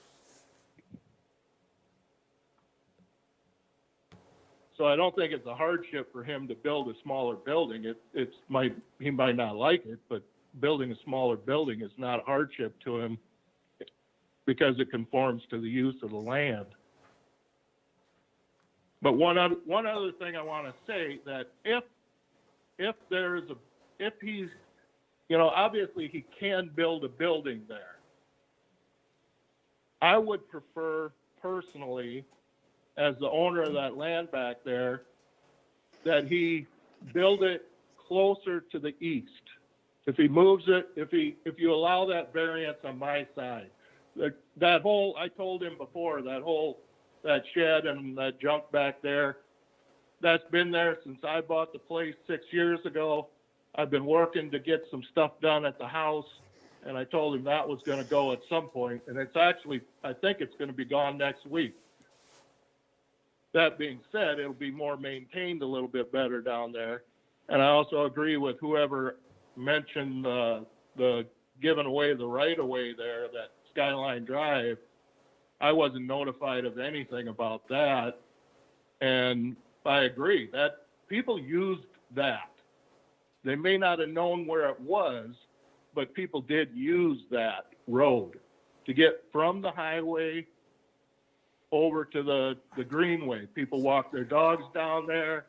So I don't think it's a hardship for him to build a smaller building. He might not like it, but building a smaller building is not a hardship to him because it conforms to the use of the land. But one other thing I want to say, that if he's, you know, obviously he can build a building there. I would prefer personally, as the owner of that land back there, that he build it closer to the east. If he moves it, if you allow that variance on my side, that whole, I told him before, that shed and that junk back there, that's been there since I bought the place 6 years ago. I've been working to get some stuff done at the house, and I told him that was going to go at some point, and it's actually, I think it's going to be gone next week. That being said, it'll be more maintained a little bit better down there. And I also agree with whoever mentioned the giving away the right-of-way there, that Skyline Drive. I wasn't notified of anything about that. And I agree that people used that. They may not have known where it was, but people did use that road to get from the highway over to the greenway. People walk their dogs down there.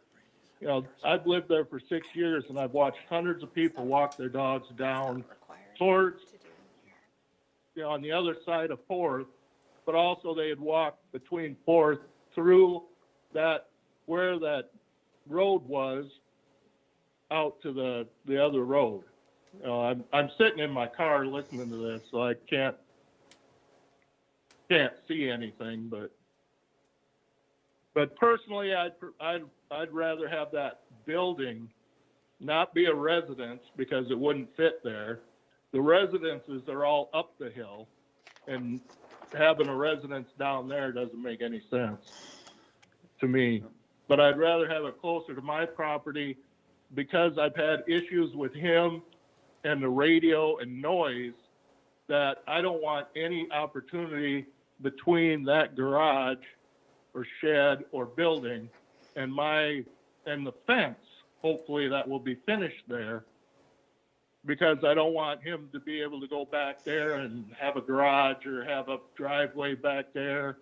You know, I've lived there for 6 years, and I've watched hundreds of people walk their dogs down towards, you know, on the other side of 4th, but also they had walked between 4th through that, where that road was, out to the other road. You know, I'm sitting in my car listening to this, so I can't see anything, but personally, I'd rather have that building not be a residence because it wouldn't fit there. The residences are all up the hill, and having a residence down there doesn't make any sense to me. But I'd rather have it closer to my property because I've had issues with him and the radio and noise, that I don't want any opportunity between that garage or shed or building and the fence. Hopefully that will be finished there, because I don't want him to be able to go back there and have a garage or have a driveway back there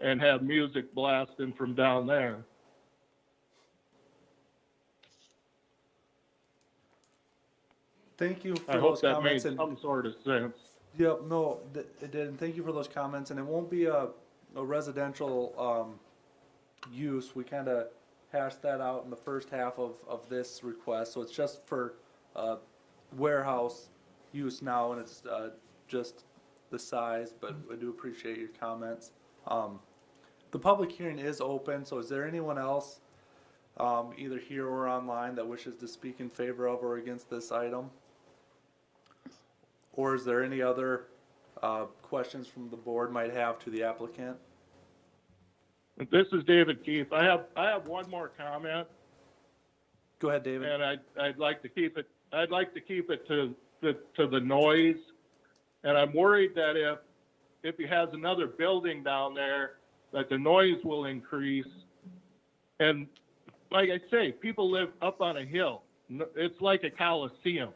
and have music blasting from down there. Thank you I for hope those that made comments. And some sort of sense. yep, no, it did. And thank you for those comments. And it won't be a residential use. We kind of hashed that out in the first half of this request. So it's just for warehouse use now, and it's just the size. But I do appreciate your comments. The public hearing is open. So is there anyone else, either here or online, that wishes to speak in favor of or against this item? Or is there any other questions from the board might have to the applicant? This is David Keefe. I have one more comment, Go ahead, David. and I'd like to keep it. I'd like to keep it to the noise, and I'm worried that if he has another building down there, that the noise will increase. And like I say, people live up on a hill. It's like a coliseum.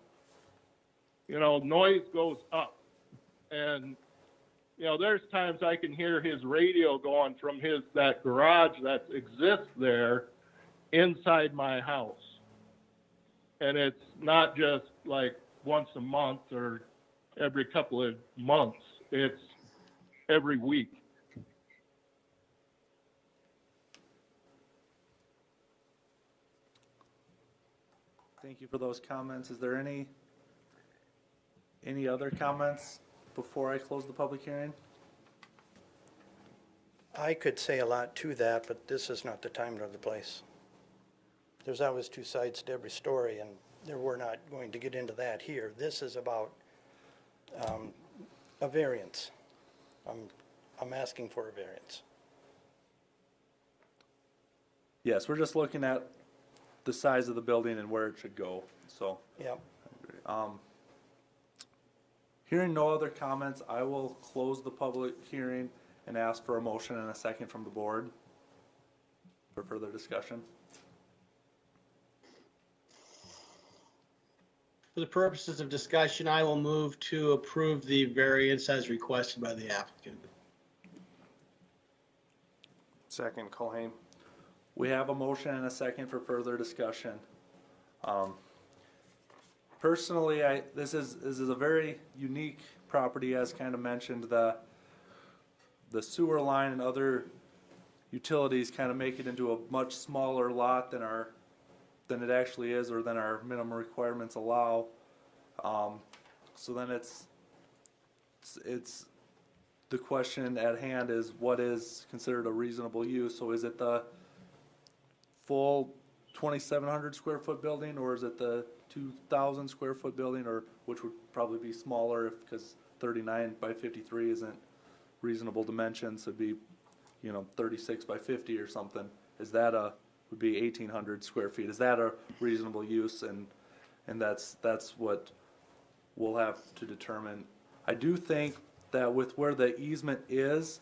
You know, noise goes up, and you know, there's times I can hear his radio going from that garage that exists there inside my house. And it's not just like once a month or every couple of months. It's every week. Thank you for those comments. Is there any other comments before I close the public hearing? I could say a lot to that, but this is not the time nor the place. There's always two sides to every story, and we're not going to get into that here. This is about a variance. I'm asking for a variance. Yes, we're just looking at the size of the building and where it should go. So, Yep. hearing no other comments, I will close the public hearing and ask for a motion and a second from the board for further discussion. For the purposes of discussion, I will move to approve the variance as requested by the applicant. Second, Colhane. We have a motion and a second for further discussion. Personally, this is a very unique property, as kind of mentioned. The sewer line and other utilities kind of make it into a much smaller lot than it actually is, or than our minimum requirements allow. So then it's the question at hand is, what is considered a reasonable use? So is it the full 2,700 square foot building, or is it the 2,000 square foot building, or which would probably be smaller because 39 by 53 isn't reasonable dimensions? It'd be, 36 by 50 or something. Would be 1,800 square feet. Is that a reasonable use? And that's what we'll have to determine. I do think that with where the easement is,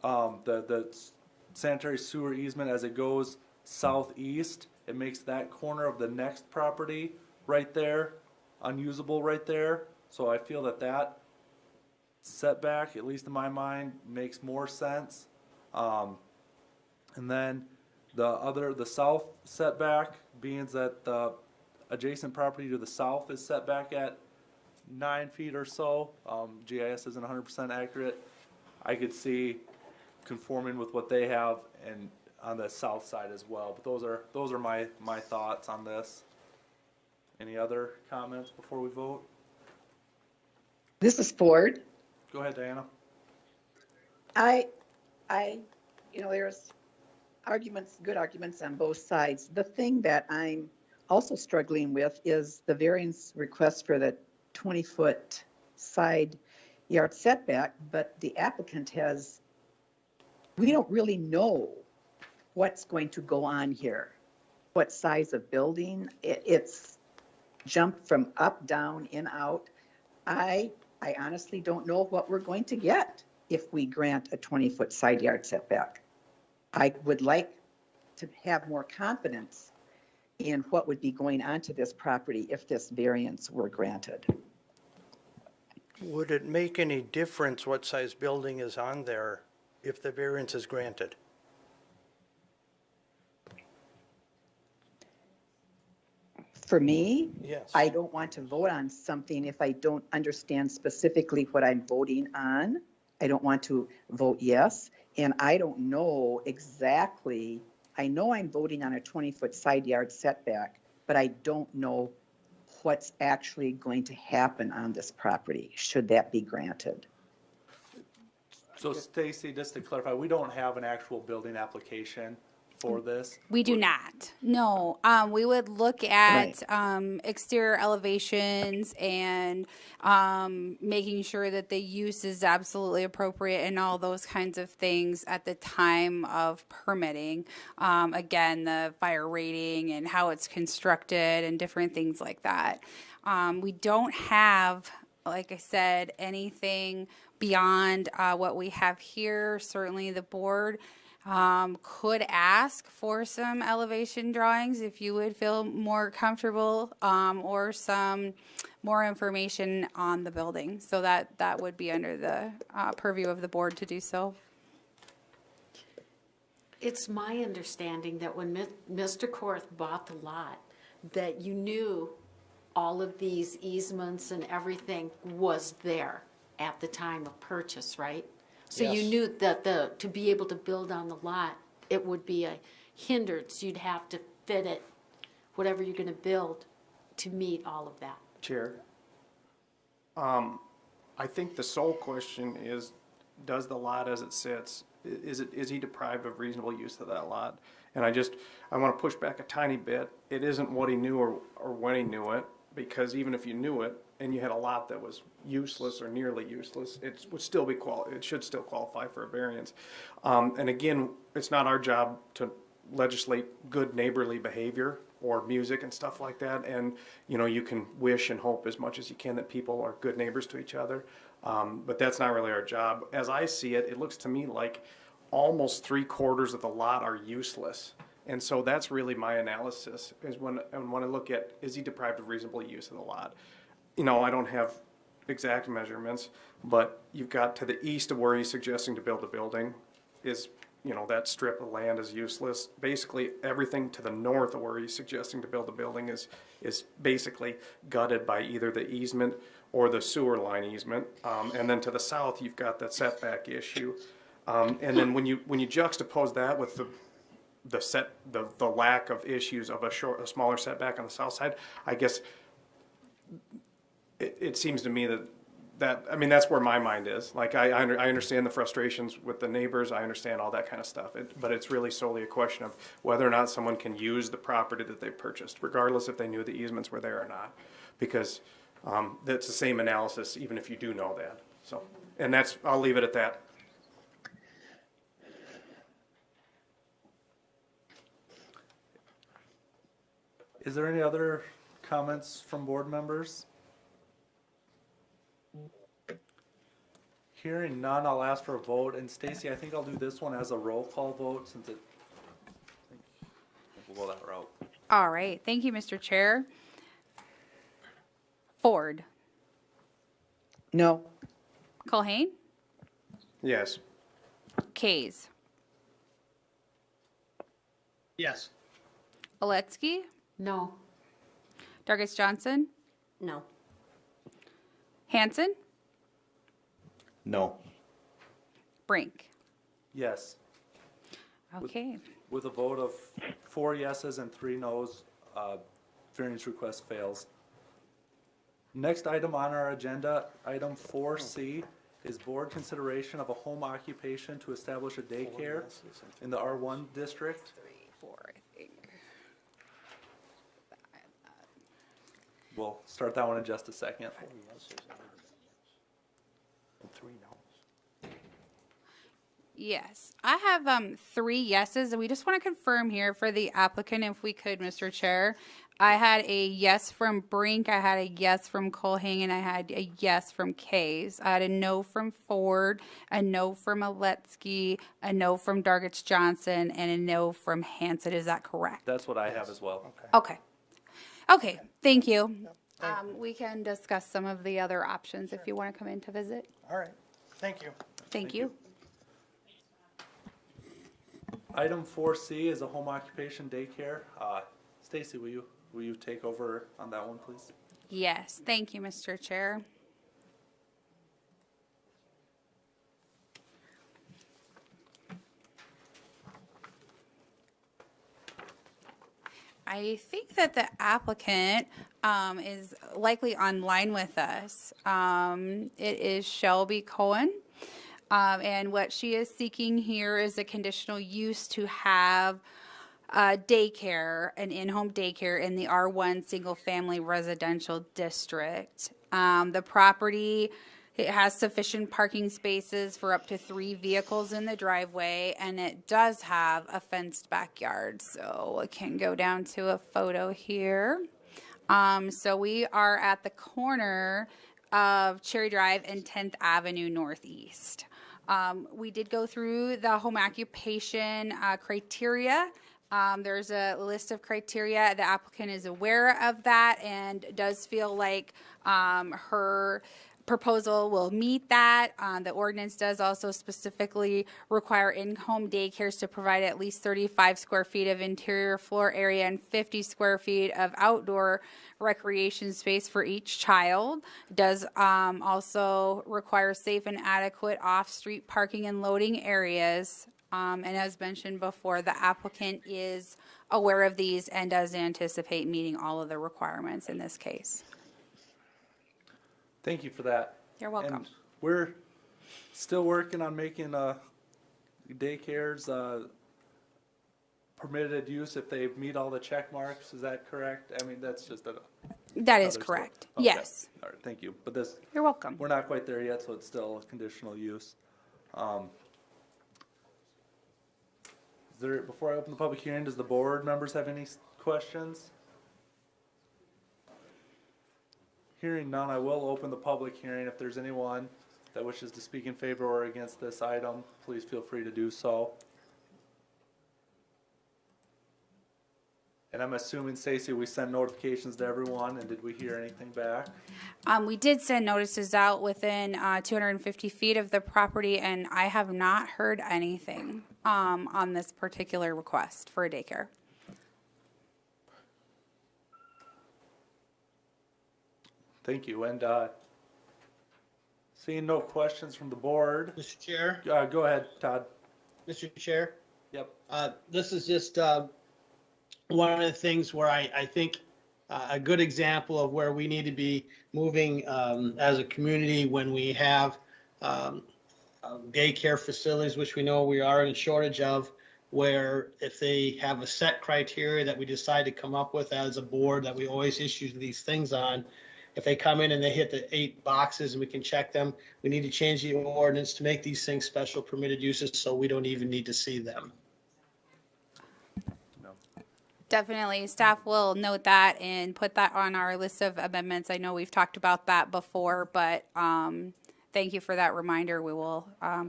the sanitary sewer easement, as it goes southeast, it makes that corner of the next property right there unusable right there. So I feel that setback, at least in my mind, makes more sense. And then the south setback, being that the adjacent property to the south is set back at 9 feet or so. GIS isn't 100% accurate. I could see conforming with what they have and on the south side as well. But those are my thoughts on this. Any other comments before we vote? This is Ford. Go ahead, Diana. There's good arguments on both sides. The thing that I'm also struggling with is the variance request for the 20-foot side yard setback, but the applicant we don't really know what's going to go on here. What size of building? It's jumped from up, down, in, out. I honestly don't know what we're going to get if we grant a 20-foot side yard setback. I would like to have more confidence in what would be going on to this property if this variance were granted. Would it make any difference what size building is on there if the variance is granted? For me, Yes. I don't want to vote on something if I don't understand specifically what I'm voting on. I don't want to vote yes, and I don't know exactly, I know I'm voting on a 20-foot side yard setback, but I don't know what's actually going to happen on this property, should that be granted. So Stacy, just to clarify, we don't have an actual building application for this. We do not. No, we would look at exterior elevations and making sure that the use is absolutely appropriate and all those kinds of things at the time of permitting. Again, the fire rating and how it's constructed and different things like that. We don't have, like I said, anything beyond what we have here. Certainly the board could ask for some elevation drawings if you would feel more comfortable, or some more information on the building. So that would be under the purview of the board to do so. It's my understanding that when Mr. Korth bought the lot, that you knew all of these easements and everything was there at the time of purchase, right? So you Yes. knew that to be able to build on the lot, it would be a hindrance. You'd have to fit it, whatever you're gonna build, to meet all of that. Chair. I think the sole question is, does the lot as it sits, is he deprived of reasonable use of that lot? And I want to push back a tiny bit. It isn't what he knew or when he knew it, because even if you knew it and you had a lot that was useless or nearly useless, it would still be it should still qualify for a variance. And again, it's not our job to legislate good neighborly behavior or music and stuff like that. And, you can wish and hope as much as you can that people are good neighbors to each other. But that's not really our job. As I see it, it looks to me like almost 3/4 of the lot are useless. And so that's really my analysis, is when I look at, is he deprived of reasonable use of the lot? I don't have exact measurements, but you've got to the east of where he's suggesting to build a building is, that strip of land is useless. Basically, everything to the north of where he's suggesting to build a building is basically gutted by either the easement or the sewer line easement. And then to the south, you've got that setback issue. And then when you juxtapose that with the lack of issues of a smaller setback on the south side, I guess it seems to me that's where my mind is. Like, I understand the frustrations with the neighbors, I understand all that kind of stuff, but it's really solely a question of whether or not someone can use the property that they purchased, regardless if they knew the easements were there or not, because that's the same analysis even if you do know that. So, and I'll leave it at that. Is there any other comments from board members? Hearing none, I'll ask for a vote. And Stacy, I think I'll do this one as a roll call vote since we'll go that route. All right. Thank you, Mr. Chair. Ford. No. Culhane. Yes. Kays. Yes. Oletsky. No. Dargis Johnson. No. Hanson. No. Brink. Yes. Okay. With a vote of 4 yeses and 3 nos, variance request fails. Next item on our agenda, item 4C, is board consideration of a home occupation to establish a daycare in the R1 district. 3, 4, I think. We'll start that one in just a second. Yes, I have 3 yeses, and we just want to confirm here for the applicant, if we could, Mr. Chair. I had a yes from Brink, I had a yes from Culhane, and I had a yes from Kays. I had a no from Ford, a no from Oletsky, a no from Dargis Johnson, and a no from Hanson. Is that correct? That's what I have as well. Okay. Okay, thank you. We can discuss some of the other options if you want to come in to visit. All right, thank you. Thank you. Item 4C is a home occupation daycare. Stacy, will you will you take over on that one, please? Yes, thank you, Mr. Chair. I think that the applicant is likely online with us. It is Shelby Cohen. And what she is seeking here is a conditional use to have daycare, an in-home daycare in the R1 single-family residential district. The property, it has sufficient parking spaces for up to 3 vehicles in the driveway, and it does have a fenced backyard. So I can go down to a photo here. So we are at the corner of Cherry Drive and 10th Avenue Northeast. We did go through the home occupation criteria. There's a list of criteria. The applicant is aware of that and does feel like her proposal will meet that. The ordinance does also specifically require in-home daycares to provide at least 35 square feet of interior floor area and 50 square feet of outdoor recreation space for each child. Does also require safe and adequate off-street parking and loading areas. And as mentioned before, the applicant is aware of these and does anticipate meeting all of the requirements in this case. Thank you for that. You're welcome. And we're still working on making daycares permitted use if they meet all the check marks. Is that correct? I mean, that's just that is correct. Okay. Yes. All right. Thank you. But this, you're welcome. We're not quite there yet, so it's still a conditional use. Is there, before I open the public hearing, does the board members have any questions? Hearing none, I will open the public hearing. If there's anyone that wishes to speak in favor or against this item, please feel free to do so. And I'm assuming, Stacy, we sent notifications to everyone, and did we hear anything back? We did send notices out within 250 feet of the property, and I have not heard anything on this particular request for a daycare. Thank you. And seeing no questions from the board. Mr. Chair? Go ahead, Todd. Mr. Chair? Yep. This is just one of the things where I think a good example of where we need to be moving as a community when we have daycare facilities, which we know we are in shortage of, where if they have a set criteria that we decide to come up with as a board that we always issue these things on, if they come in and they hit the 8 boxes and we can check them, we need to change the ordinance to make these things special permitted uses so we don't even need to see them. Definitely. Staff will note that and put that on our list of amendments. I know we've talked about that before, but thank you for that reminder. We will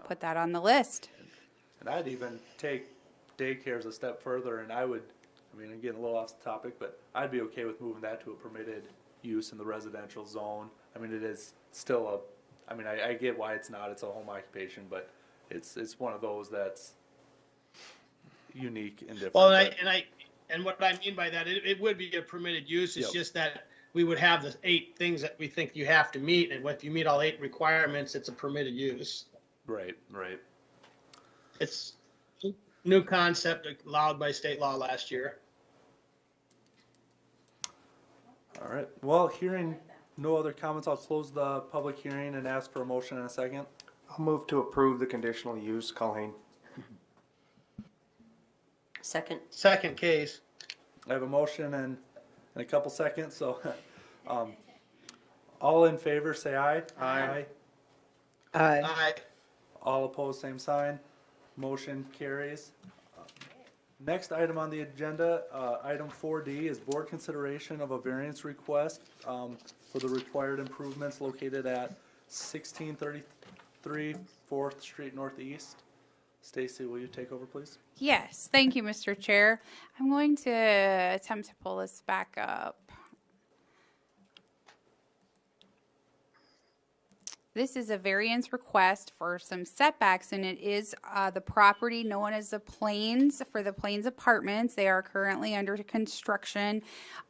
put that on the list. And I'd even take daycares a step further, and I would, I mean, I'm getting a little off the topic, but I'd be okay with moving that to a permitted use in the residential zone. I mean, it is still I mean, I get why it's not, it's a home occupation, but it's one of those that's unique and different. Well, and what I mean by that, it would be a permitted use. It's just that we would have the 8 things that we think you have to meet, and if you meet all 8 requirements, it's a permitted use. Right, right. It's a new concept allowed by state law last year. All right. Well, hearing no other comments, I'll close the public hearing and ask for a motion in a second. I'll move to approve the conditional use. Colleen. Second. Second case. I have a motion and in a couple seconds, so all in favor say aye. Aye. Aye. Aye. All opposed, same sign. Motion carries. Next item on the agenda, item 4D, is board consideration of a variance request for the required improvements located at 1633 4th Street Northeast. Stacy, will you take over, please? Yes, thank you, Mr. Chair. I'm going to attempt to pull this back up. This is a variance request for some setbacks, and it is the property known as the Plains, for the Plains Apartments. They are currently under construction.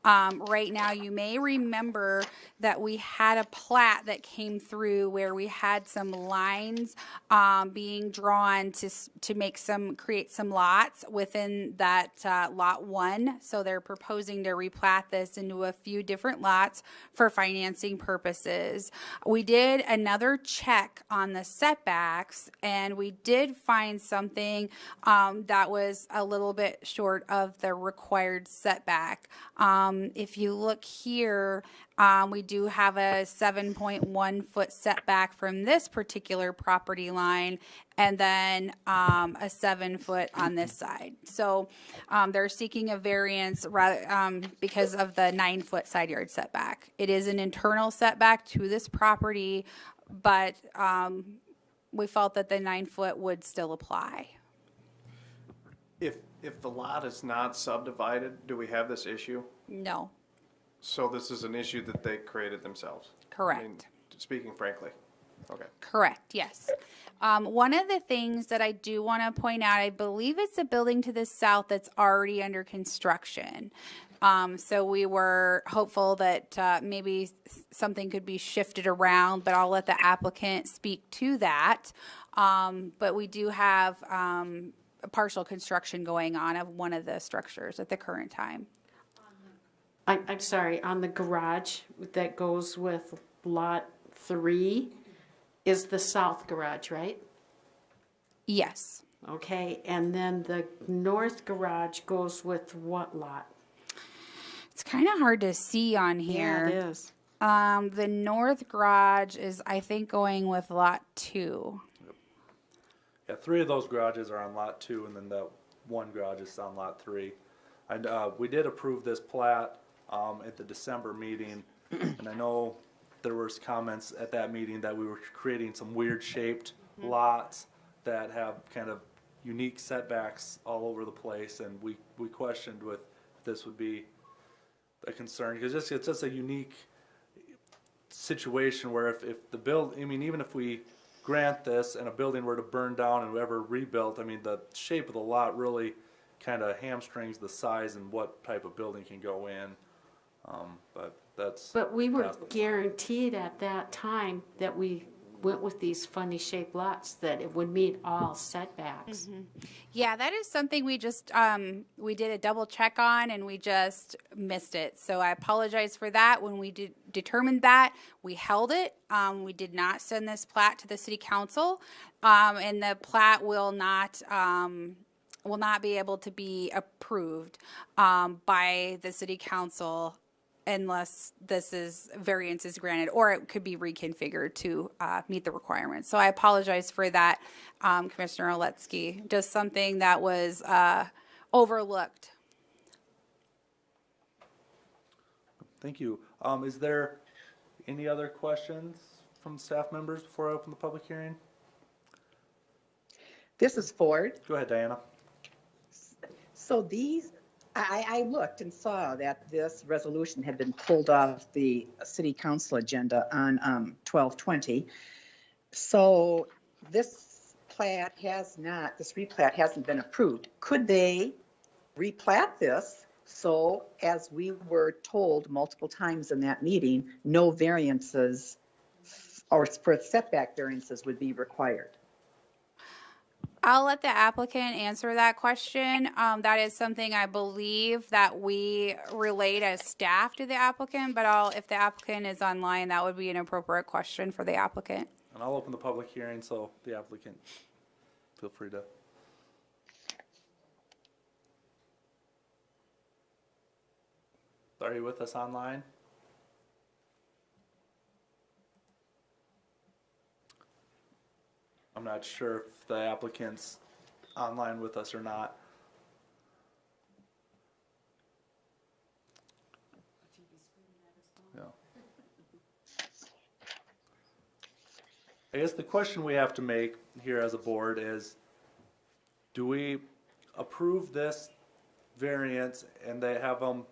Right now, you may remember that we had a plat that came through where we had some lines being drawn to create some lots within that lot 1. So they're proposing to replat this into a few different lots for financing purposes. We did another check on the setbacks, and we did find something that was a little bit short of the required setback. If you look here, we do have a 7.1 foot setback from this particular property line, and then a 7 foot on this side. So they're seeking a variance rather because of the 9 foot side yard setback. It is an internal setback to this property, but we felt that the 9 foot would still apply. If the lot is not subdivided, do we have this issue? No. So this is an issue that they created themselves? Correct. I mean, speaking frankly. Okay. Correct, yes. One of the things that I do want to point out, I believe it's a building to the south that's already under construction. So we were hopeful that maybe something could be shifted around, but I'll let the applicant speak to that. But we do have a partial construction going on of one of the structures at the current time. I'm sorry, on the garage that goes with lot 3 is the south garage, right? Yes. Okay, and then the north garage goes with what lot? It's kind of hard to see on here. Yeah, it is. The north garage is, I think, going with lot 2. Yeah, 3 of those garages are on lot 2, and then the one garage is on lot 3. And we did approve this plat at the December meeting, and I know there was comments at that meeting that we were creating some weird shaped lots that have kind of unique setbacks all over the place, and we questioned if this would be a concern, because it's just a unique situation where if the even if we grant this and a building were to burn down and ever rebuilt, I mean, the shape of the lot really kind of hamstrings the size and what type of building can go in. But we were guaranteed at that time that we went with these funny shaped lots that it would meet all setbacks. Mm-hmm. Yeah, that is something we just we did a double check on, and we just missed it. So I apologize for that. When we determined that, we held it. We did not send this plat to the city council, and the plat will not be able to be approved by the city council unless variance is granted, or it could be reconfigured to meet the requirements. So I apologize for that, Commissioner Oletsky. Just something that was overlooked. Thank you. Is there any other questions from staff members before I open the public hearing? This is Ford. Go ahead, Diana. So I looked and saw that this resolution had been pulled off the city council agenda on 12/20. So this replat hasn't been approved. Could they replat this so, as we were told multiple times in that meeting, no variances or for setback variances would be required? I'll let the applicant answer that question. That is something I believe that we relate as staff to the applicant, but if the applicant is online, that would be an appropriate question for the applicant. And I'll open the public hearing, so the applicant, feel free to. Are you with us online? I'm not sure if the applicant's online with us or not. Yeah. I guess the question we have to make here as a board is, do we approve this variance and they have them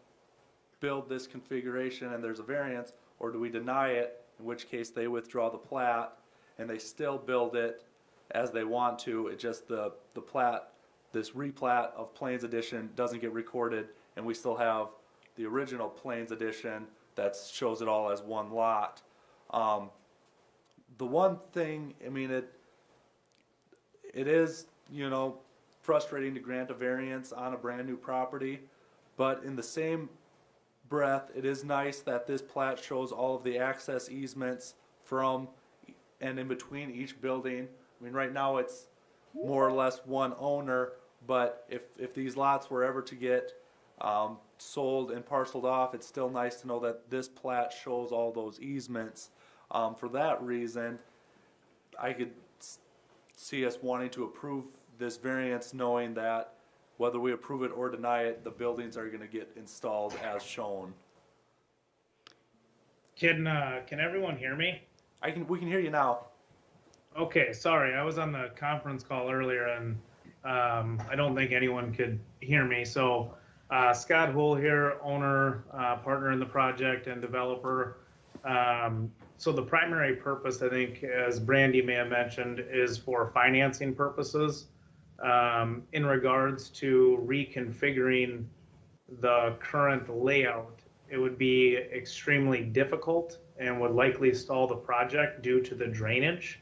build this configuration and there's a variance, or do we deny it in which case they withdraw the plat and they still build it as they want to. It just the plat, this replat of Plains Edition doesn't get recorded, and we still have the original Plains Edition that shows it all as one lot. The one thing, I mean, it is, you know, frustrating to grant a variance on a brand new property, but in the same breath, it is nice that this plat shows all of the access easements from and in between each building. I mean, right now it's more or less one owner, but if these lots were ever to get sold and parceled off, it's still nice to know that this plat shows all those easements. For that reason, I could see us wanting to approve this variance, knowing that whether we approve it or deny it, the buildings are going to get installed as shown. Can everyone hear me? We can hear you now. Okay, sorry, I was on the conference call earlier and I don't think anyone could hear me. So Scott Hull here, owner, partner in the project and developer. So the primary purpose, I think, as Brandy may have mentioned, is for financing purposes. In regards to reconfiguring the current layout, it would be extremely difficult and would likely stall the project due to the drainage.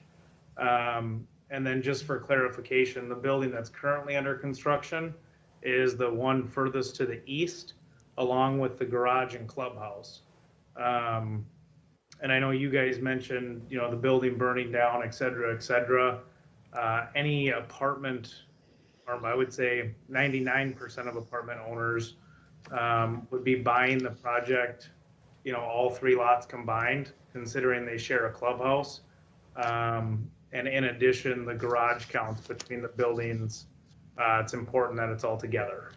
And then just for clarification, the building that's currently under construction is the one furthest to the east, along with the garage and clubhouse. And I know you guys mentioned, you know, the building burning down, et cetera, et cetera. Any apartment, or I would say 99% of apartment owners would be buying the project, you know, all 3 lots combined, considering they share a clubhouse. And in addition, the garage counts between the buildings, it's important that it's all together.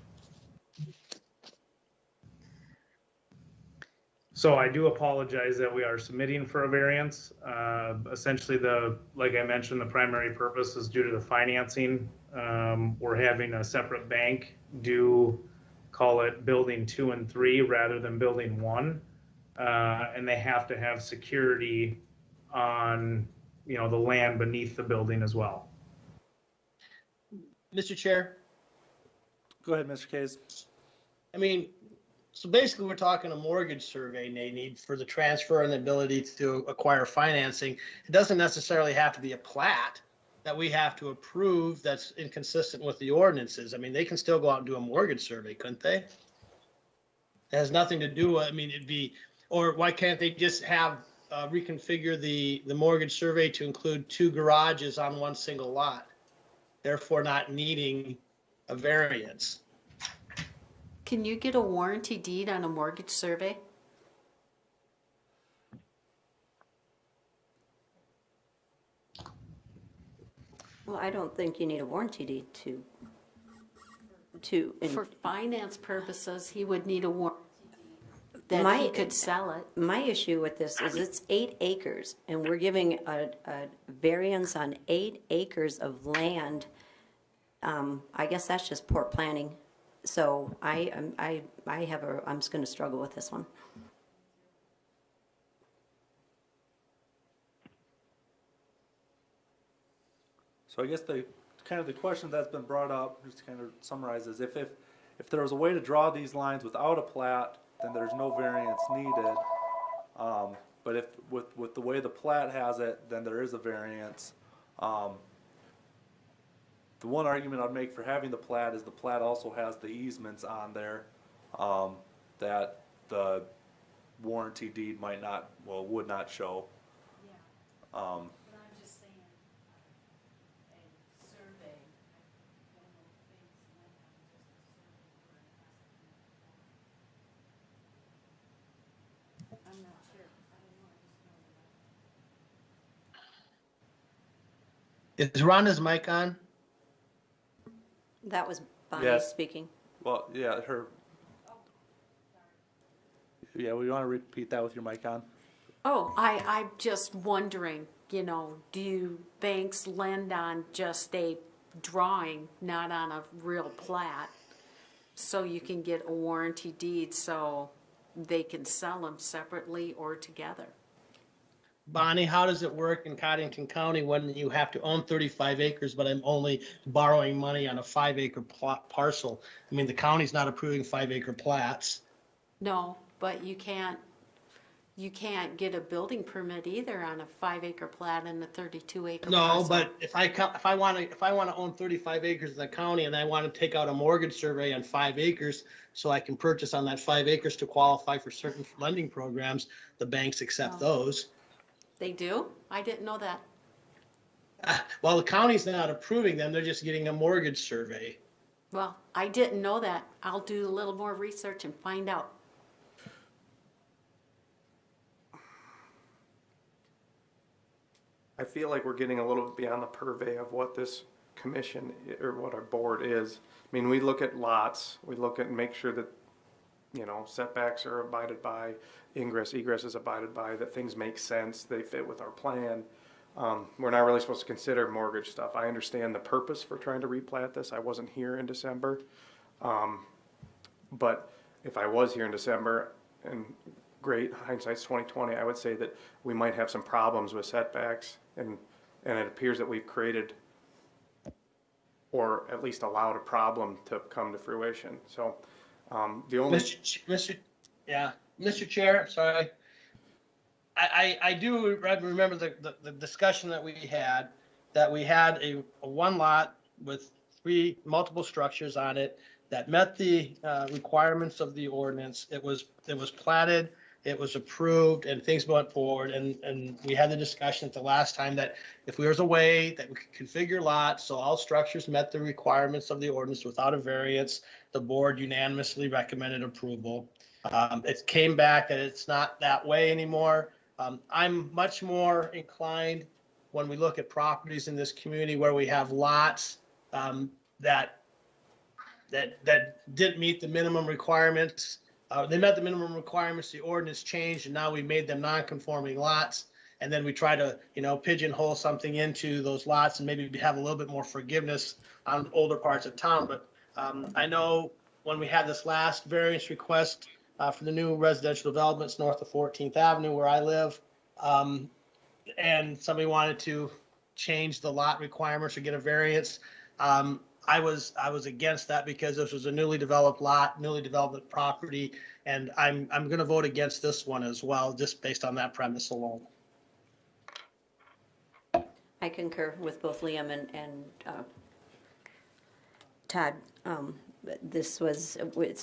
So I do apologize that we are submitting for a variance. Essentially, like I mentioned, the primary purpose is due to the financing. We're having a separate bank do, call it building 2 and 3 rather than building 1. And they have to have security on, you know, the land beneath the building as well. Mr. Chair? Go ahead, Mr. Kays. I mean, so basically we're talking a mortgage survey they need for the transfer and the ability to acquire financing. It doesn't necessarily have to be a plat that we have to approve that's inconsistent with the ordinances. I mean, they can still go out and do a mortgage survey, couldn't they? It has nothing to do with, I mean, it'd be, or why can't they just have reconfigure the mortgage survey to include 2 garages on 1 single lot, therefore not needing a variance? Can you get a warranty deed on a mortgage survey? Well, I don't think you need a warranty deed For finance purposes, he would need a warranty deed that he could sell it. My issue with this is it's 8 acres, and we're giving a variance on 8 acres of land. I guess that's just poor planning. So I'm just going to struggle with this one. So I guess the question that's been brought up, just to kind of summarize, is if there was a way to draw these lines without a plat, then there's no variance needed. But if with the way the plat has it, then there is a variance. The one argument I'd make for having the plat is the plat also has the easements on there that the warranty deed would not show. But I'm just saying, a survey, I don't know if things might have just a survey where it has to be. I'm not sure. I don't know. I just know that. Is Rhonda's mic on? That was Bonnie Yes. speaking. Well, yeah, her. Yeah, we want to repeat that with your mic on. Oh, I'm just wondering, you know, do banks lend on just a drawing, not on a real plat, so you can get a warranty deed so they can sell them separately or together? Bonnie, how does it work in Cottington County when you have to own 35 acres, but I'm only borrowing money on a 5-acre parcel? I mean, the county's not approving 5-acre plats. No, but you can't get a building permit either on a 5-acre plat and a 32-acre No, parcel. but if I want to own 35 acres in the county and I want to take out a mortgage survey on 5 acres so I can purchase on that 5 acres to qualify for certain lending programs, the banks accept those. They do? I didn't know that. Well, the county's not approving them, they're just getting a mortgage survey. Well, I didn't know that. I'll do a little more research and find out. I feel like we're getting a little bit beyond the purvey of what this commission or what our board is. I mean, we look at lots, we look at make sure that, you know, setbacks are abided by, egress is abided by, that things make sense, they fit with our plan. We're not really supposed to consider mortgage stuff. I understand the purpose for trying to replat this. I wasn't here in December. But if I was here in December, and great, hindsight's 2020, I would say that we might have some problems with setbacks, and it appears that we've created or at least allowed a problem to come to fruition. So the only Mr. Chair, sorry. I do remember the discussion that we had a one lot with 3 multiple structures on it that met the requirements of the ordinance. It was platted, it was approved, and things went forward. And we had the discussion at the last time that if there was a way that we could configure lots so all structures met the requirements of the ordinance without a variance, the board unanimously recommended approval. It came back that it's not that way anymore. I'm much more inclined when we look at properties in this community where we have lots that didn't meet the minimum requirements. They met the minimum requirements, the ordinance changed, and now we made them non-conforming lots. And then we try to, pigeonhole something into those lots and maybe have a little bit more forgiveness on older parts of town. But I know when we had this last variance request for the new residential developments north of 14th Avenue where I live, and somebody wanted to change the lot requirements or get a variance, I was against that because this was a newly developed lot, newly developed property, and I'm going to vote against this one as well, just based on that premise alone. I concur with both Liam and Todd. It's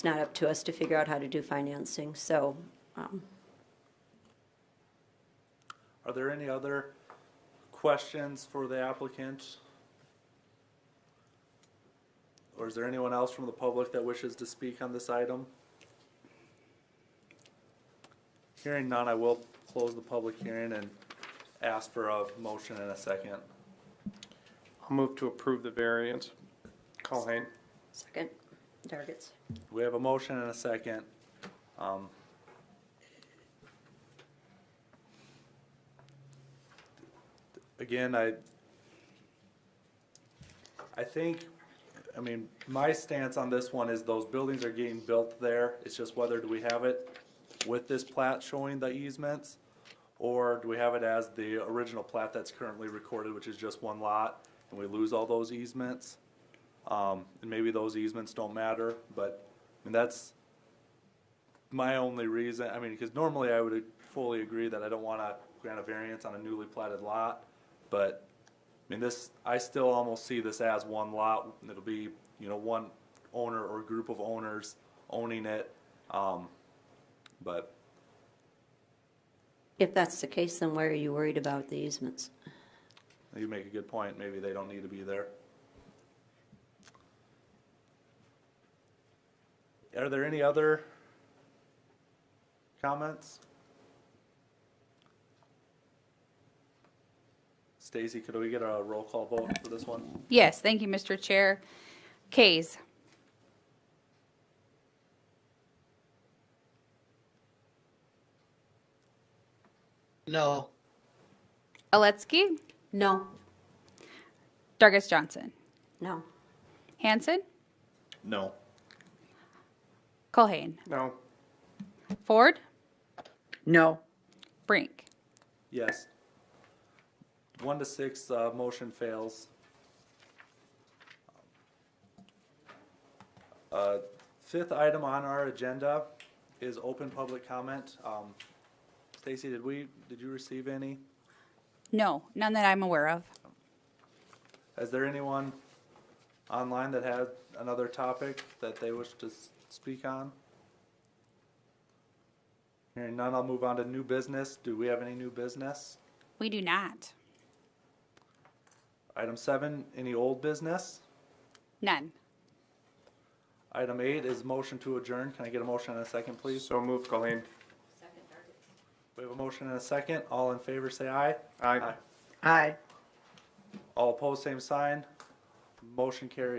not up to us to figure out how to do financing, so. Are there any other questions for the applicant? Or is there anyone else from the public that wishes to speak on this item? Hearing none, I will close the public hearing and ask for a motion in a second. I'll move to approve the variance. Colhane. Second. Targets. We have a motion and a second. Again, I think, my stance on this one is those buildings are getting built there. It's just whether do we have it with this plat showing the easements, or do we have it as the original plat that's currently recorded, which is just one lot, and we lose all those easements. And maybe those easements don't matter, but that's my only reason. Because normally I would fully agree that I don't want to grant a variance on a newly platted lot, but I still almost see this as one lot. It'll be, one owner or group of owners owning it. But If that's the case, then why are you worried about the easements? you make a good point. Maybe they don't need to be there. Are there any other comments? Stacy, could we get a roll call vote for this one? Yes, thank you, Mr. Chair. Kays. No. Aletsky. No. Dargis Johnson. No. Hanson. No. Culhane. No. Ford. No. Brink. Yes. 1 to 6, motion fails. Fifth item on our agenda is open public comment. Stacy, did you receive any? No, none that I'm aware of. Is there anyone online that had another topic that they wish to speak on? Hearing none, I'll move on to new business. Do we have any new business? We do not. Item 7, any old business? None. Item 8 is motion to adjourn. Can I get a motion and a second, please? So moved, Colleen. We have a motion and a second. All in favor, say aye. Aye. Aye. All opposed, same sign. Motion carries.